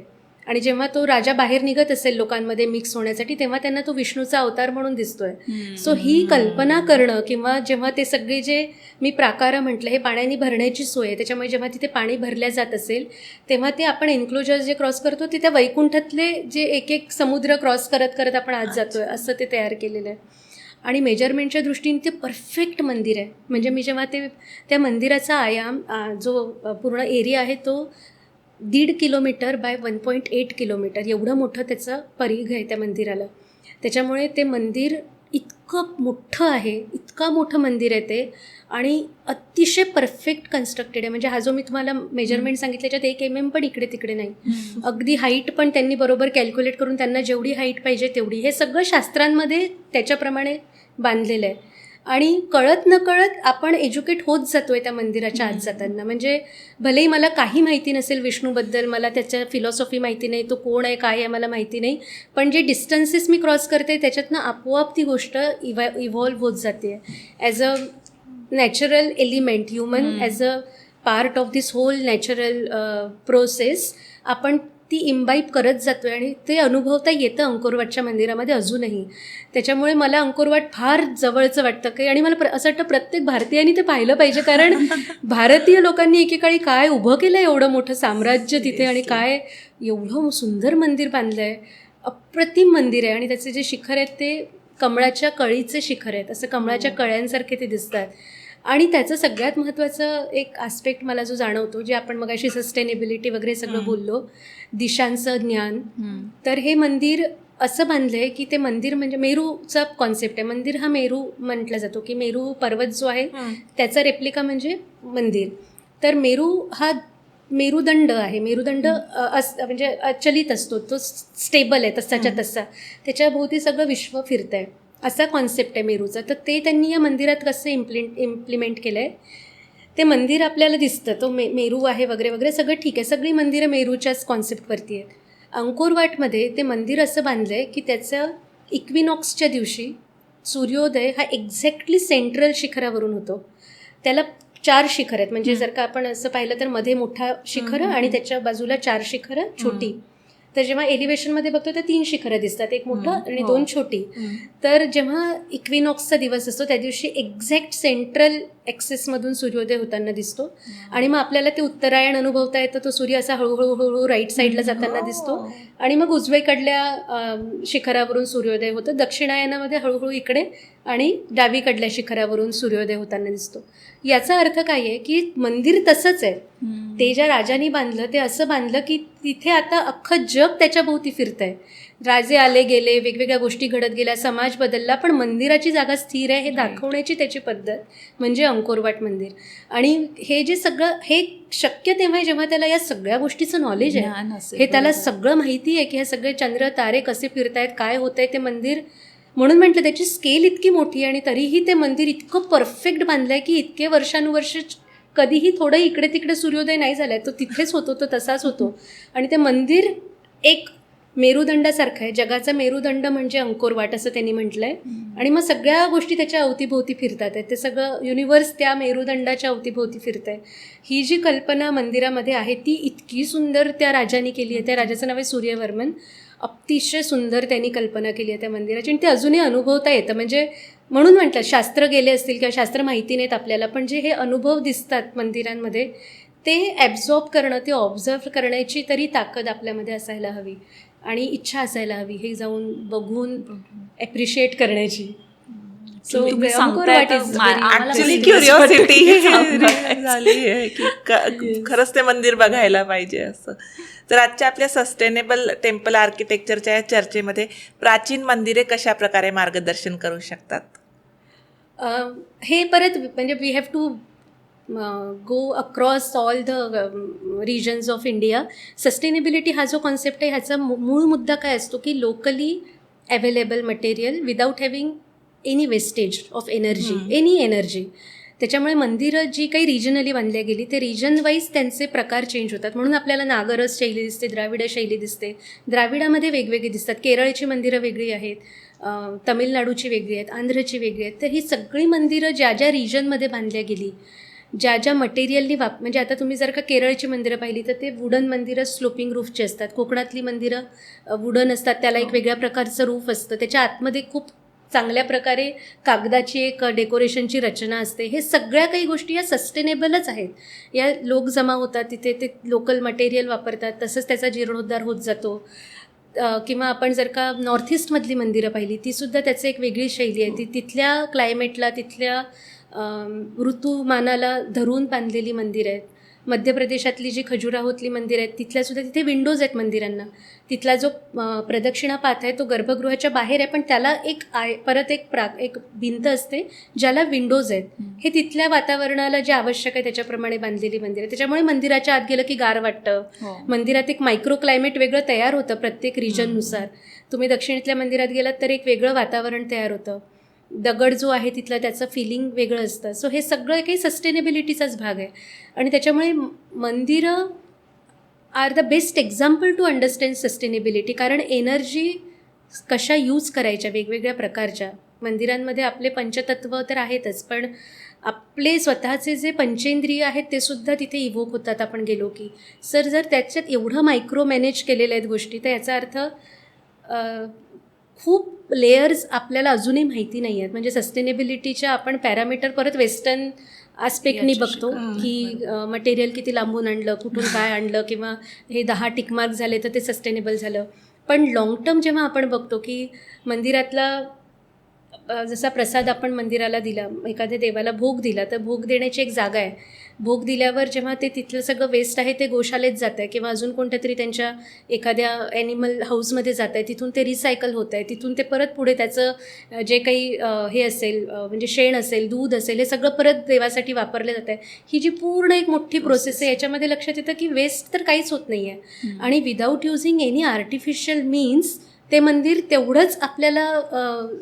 आणि जेव्हा तो राजा बाहेर निघत असेल लोकांमध्ये मिक्स होण्यासाठी, तेव्हा त्यांना तो विष्णूचा अवतार म्हणून दिसतोय. सो ही कल्पना करणं, किंवा जेव्हा ते सगळे जे मी प्राकार म्हटलं, हे पाण्याने भरण्याची सोय आहे, त्याच्यामुळे जेव्हा तिथे पाणी भरल्या जात असेल तेव्हा ते आपण एन्क्लोजर जे क्रॉस करतो ते त्या वैकुंठातले जे एक एक समुद्र क्रॉस करत करत आपण आत जातोय, असं ते तयार केलेलं आहे. आणि मेजरमेंटच्या दृष्टीने ते परफेक्ट मंदिर आहे. म्हणजे मी जेव्हा त्या मंदिराचा आयाम, जो पूर्ण एरिया आहे तो 1.5 किलोमीटर बाय 1.8 किलोमीटर एवढं मोठं त्याचं परिघ आहे त्या मंदिराला. त्याच्यामुळे ते मंदिर इतकं मोठं आहे, इतकं मोठं मंदिर आहे ते, आणि अतिशय परफेक्ट कन्स्ट्रक्टेड आहे. म्हणजे हा जो मी तुम्हाला मेजरमेंट सांगितलं त्याच्यात 1 mm पण इकडे तिकडे नाही. अगदी हाईट पण त्यांनी बरोबर कॅल्क्युलेट करून त्यांना जेवढी हाईट पाहिजे तेवढी, हे सगळं शास्त्रांमध्ये त्याच्याप्रमाणे बांधलेलं आहे. आणि कळत नकळत आपण एज्युकेट होत जातो आहे त्या मंदिराच्या आत जाताना. म्हणजे भलेही मला काही माहिती नसेल विष्णूबद्दल, मला त्याच्या फिलॉसॉफी माहिती नाही, तो कोण आहे काय आहे मला माहिती नाही, पण जे डिस्टन्सेस मी क्रॉस करते त्याच्यातनं आपोआप ती गोष्ट इव्हॉल्व्ह होत जाते. As a natural element human as a part of this whole natural process आपण ती इम्बाईब करत जातो आणि ते अनुभवता येतं अंकोरवाटच्या मंदिरामध्ये अजूनही. त्याच्यामुळे मला अंकोरवाट फार जवळचं वाटतं काही आणि मला असं वाटतं प्रत्येक भारतीयांनी ते पाहिलं पाहिजे, कारण भारतीय लोकांनी एकेकाळी काय उभं केलं एवढं मोठं साम्राज्य तिथे आणि काय एवढं सुंदर मंदिर बांधलं आहे. अप्रतिम मंदिर आहे आणि त्याचे जे शिखर आहेत ते कमळाच्या कळीचे शिखर आहेत, असं कमळाच्या कळ्यांसारखे ते दिसतात. आणि त्याचं सगळ्यात महत्त्वाचं एक आस्पेक्ट मला जो जाणवतो, जे आपण मगाशी सस्टेनेबिलिटी वगैरे सगळं बोललो, दिशांचं ज्ञान. तर हे मंदिर असं बांधलं आहे की ते मंदिर म्हणजे मेरूचा कॉन्सेप्ट आहे. मंदिर हा मेरू म्हटला जातो की मेरू पर्वत जो आहे त्याचा रेप्लिका म्हणजे मंदिर. तर मेरू हा मेरुदंड आहे. मेरुदंड म्हणजे अचलित असतो, तो स्टेबल आहे तसाच्या तसा, त्याच्याभोवती सगळं विश्व फिरतं आहे, असा कॉन्सेप्ट आहे मेरूचा. तर ते त्यांनी या मंदिरात कसं इम्प्लिमेंट केलं आहे. ते मंदिर आपल्याला दिसतं, तो मेरू आहे वगैरे वगैरे सगळं ठीक आहे, सगळी मंदिरं मेरूच्याच कॉन्सेप्टवरती आहेत. अंकोरवाटमध्ये ते मंदिर असं बांधलं आहे की त्याचं इक्विनॉक्सच्या दिवशी सूर्योदय हा एक्झॅक्टली सेंट्रल शिखरावरून होतो. त्याला 4 शिखर आहेत, म्हणजे जर का आपण असं पाहिलं तर मध्ये मोठा शिखर आणि त्याच्या बाजूला 4 शिखरं छोटी. तर जेव्हा एलिव्हेशनमध्ये बघतो तर 3 शिखरं दिसतात, एक मोठं आणि 2 छोटी. तर जेव्हा इक्विनॉक्सचा दिवस असतो त्या दिवशी एक्झॅक्ट सेंट्रल ॲक्सेसमधून सूर्योदय होताना दिसतो आणि मग आपल्याला ते उत्तरायण अनुभवता येतं. तो सूर्य असा हळूहळू राईट साईडला जाताना दिसतो आणि मग उजवेकडल्या शिखरावरून सूर्योदय होतं. दक्षिणायनामध्ये हळूहळू इकडे आणि डावीकडल्या शिखरावरून सूर्योदय होताना दिसतो. याचा अर्थ काय आहे की मंदिर तसंच आहे. ते ज्या राजांनी बांधलं ते असं बांधलं की तिथे आता अख्खं जग त्याच्या भोवती फिरतं आहे. राजे आले गेले, वेगवेगळ्या गोष्टी घडत गेल्या, समाज बदलला, पण मंदिराची जागा स्थिर आहे हे दाखवण्याची त्याची पद्धत म्हणजे अंकोरवाट मंदिर. आणि हे जे सगळं हे शक्य तेव्हा जेव्हा त्याला या सगळ्या गोष्टीचं नॉलेज आहे, हे त्याला सगळं माहिती आहे की हे सगळे चंद्र तारे कसे फिरतायत, काय होत आहे ते मंदिर. म्हणून म्हटलं त्याची स्केल इतकी मोठी आहे आणि तरीही ते मंदिर इतकं परफेक्ट बांधलं आहे की इतके वर्षानुवर्ष कधीही थोडं इकडे तिकडे सूर्योदय नाही झाला आहे, तो तिथेच होतो, तो तसाच होतो. आणि ते मंदिर एक मेरुदंडासारखं आहे. जगाचा मेरुदंड म्हणजे अंकोरवाट असं त्यांनी म्हटलंय. आणि मग सगळ्या गोष्टी त्याच्या अवतीभोवती फिरतात आहेत, ते सगळं युनिवर्स त्या मेरुदंडाच्या अवतीभोवती फिरत आहे. ही जी कल्पना मंदिरामध्ये आहे ती इतकी सुंदर त्या राजाने केली आहे. त्या राजाचं नाव आहे सूर्यवर्मन. अतिशय सुंदर त्यांनी कल्पना केली आहे त्या मंदिराची आणि ते अजूनही अनुभवता येतं. म्हणजे म्हणून म्हटलं शास्त्र गेले असतील किंवा शास्त्र माहिती नाहीत आपल्याला, पण जे हे अनुभव दिसतात मंदिरांमध्ये ते ॲब्झॉर्ब करणं, ते ऑब्झर्व करण्याची तरी ताकद आपल्यामध्ये असायला हवी आणि इच्छा असायला हवी, हे जाऊन बघून ॲप्रिशिएट करण्याची. सो ॲक्च्युली क्युरिओसिटी झाली आहे की खरंच ते मंदिर बघायला पाहिजे असं. तर आजच्या आपल्या सस्टेनेबल टेम्पल आर्किटेक्चरच्या या चर्चेमध्ये प्राचीन मंदिरे कशा प्रकारे मार्गदर्शन करू शकतात? हे परत म्हणजे we have to go across all the regions of India. Sustainability हा जो कॉन्सेप्ट आहे ह्याचा मूळ मुद्दा काय असतो की locally available material without having any wastage of energy, any energy. त्याच्यामुळे मंदिरं जी काही रिजनली बांधल्या गेली ते रिजन वाईज त्यांचे प्रकार चेंज होतात. म्हणून आपल्याला नागरस शैली दिसते, द्राविड शैली दिसते, द्राविडामध्ये वेगवेगळी दिसतात, केरळची मंदिरं वेगळी आहेत, तमिळनाडूची वेगळी आहेत, आंध्रची वेगळी आहेत. तर ही सगळी मंदिरं ज्या ज्या रिजनमध्ये बांधल्या गेली, ज्या ज्या मटेरियलनी म्हणजे आता तुम्ही जर का केरळची मंदिरं पाहिली तर ते वुडन मंदिरं स्लोपिंग रूफची असतात. कोकणातली मंदिरं वुडन असतात, त्याला एक वेगळ्या प्रकारचं रूफ असतं, त्याच्या आतमध्ये खूप चांगल्या प्रकारे कागदाची एक डेकोरेशनची रचना असते. हे सगळ्या काही गोष्टी या सस्टेनेबलच आहेत. या लोक जमा होतात तिथे, ते लोकल मटेरियल वापरतात, तसंच त्याचा जीर्णोद्धार होत जातो. किंवा आपण जर का नॉर्थ ईस्टमधली मंदिरं पाहिली तीसुद्धा त्याचं एक वेगळी शैली आहे. ती तिथल्या क्लायमेटला, तिथल्या ऋतुमानाला धरून बांधलेली मंदिरं आहेत. मध्य प्रदेशातली जी खजुराहोतली मंदिरं आहेत तिथल्यासुद्धा तिथे विंडोज आहेत मंदिरांना. तिथला जो प्रदक्षिणा पाथ आहे तो गर्भगृहाच्या बाहेर आहे, पण त्याला परत एक भिंत असते ज्याला विंडोज आहेत. हे तिथल्या वातावरणाला जे आवश्यक आहे त्याच्याप्रमाणे बांधलेली मंदिर आहे. त्याच्यामुळे मंदिराच्या आत गेलं की गार वाटतं. मंदिरात एक मायक्रो क्लायमेट वेगळं तयार होतं प्रत्येक रिजननुसार. तुम्ही दक्षिणेतल्या मंदिरात गेलात तर एक वेगळं वातावरण तयार होतं. दगड जो आहे तिथला त्याचं फिलिंग वेगळं असतं. सो हे सगळं काही सस्टेनेबिलिटीचाच भाग आहे. आणि त्याच्यामुळे मंदिरं are the best example to understand sustainability. कारण एनर्जी कशा यूज करायच्या वेगवेगळ्या प्रकारच्या मंदिरांमध्ये आपले पंचतत्व तर आहेतच, पण आपले स्वतःचे जे पंचेंद्रिय आहेत ते सुद्धा तिथे इव्होक होतात आपण गेलो की. सर जर त्याच्यात एवढं मायक्रो मॅनेज केलेल्या आहेत गोष्टी, तर याचा अर्थ खूप लेयर्स आपल्याला अजूनही माहिती नाही आहेत. म्हणजे सस्टेनेबिलिटीच्या आपण पॅरामीटर परत वेस्टर्न आस्पेक्टनी बघतो की मटेरियल किती लांबून आणलं, कुठून काय आणलं, किंवा हे 10 टिकमार्क झाले तर ते सस्टेनेबल झालं. पण लाँग टर्म जेव्हा आपण बघतो की मंदिरातला जसा प्रसाद आपण मंदिराला दिला, एखाद्या देवाला भोग दिला, तर भोग देण्याची एक जागा आहे. भोग दिल्यावर जेव्हा ते तिथलं सगळं वेस्ट आहे ते गोशालेत जात आहे किंवा अजून कोणत्या तरी त्यांच्या एखाद्या ॲनिमल हाऊसमध्ये जात आहे, तिथून ते रिसायकल होत आहे, तिथून ते परत पुढे त्याचं जे काही हे असेल म्हणजे शेण असेल, दूध असेल, हे सगळं परत देवासाठी वापरलं जात आहे. ही जी पूर्ण एक मोठी प्रोसेस आहे, याच्यामध्ये लक्षात येतं की वेस्ट तर काहीच होत नाही आहे. आणि without using any artificial means ते मंदिर तेवढंच आपल्याला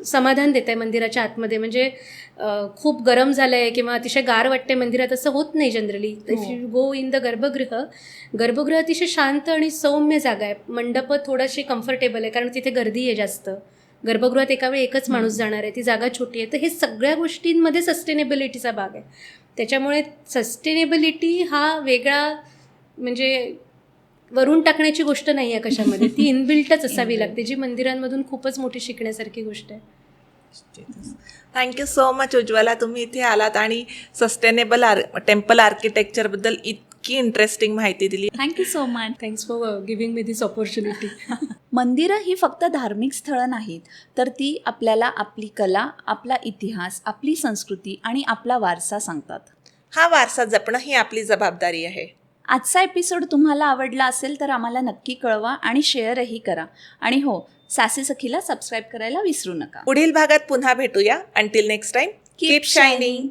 समाधान देत आहे मंदिराच्या आतमध्ये. म्हणजे खूप गरम झालं आहे किंवा अतिशय गार वाटते मंदिरात, असं होत नाही generally. If you go in the गर्भगृह अतिशय शांत आणि सौम्य जागा आहे. मंडप थोडीशी कम्फर्टेबल आहे कारण तिथे गर्दी आहे जास्त. गर्भगृहात एका वेळी एकच माणूस जाणार आहे, ती जागा छोटी आहे. तर हे सगळ्या गोष्टींमध्ये सस्टेनेबिलिटीचा भाग आहे. त्याच्यामुळे सस्टेनेबिलिटी हा वेगळा म्हणजे वरून टाकण्याची गोष्ट नाही आहे कशामध्ये, ती इनबिल्टच असावी लागते, जी मंदिरांमधून खूपच मोठी शिकण्यासारखी गोष्ट आहे. थँक्यू सो मच उज्ज्वला, तुम्ही इथे आलात आणि सस्टेनेबल टेम्पल आर्किटेक्चरबद्दल इतकी इंटरेस्टिंग माहिती दिली. Thank you so much. Thanks for giving me this opportunity. मंदिरं ही फक्त धार्मिक स्थळं नाहीत, तर ती आपल्याला आपली कला, आपला इतिहास, आपली संस्कृती आणि आपला वारसा सांगतात. हा वारसा जपणं ही आपली जबाबदारी आहे. आजचा एपिसोड तुम्हाला आवडला असेल तर आम्हाला नक्की कळवा आणि शेअरही करा. आणि हो, सासी सखीला सबस्क्राईब करायला विसरू नका. पुढील भागात पुन्हा भेटूया. Until next time, keep shining.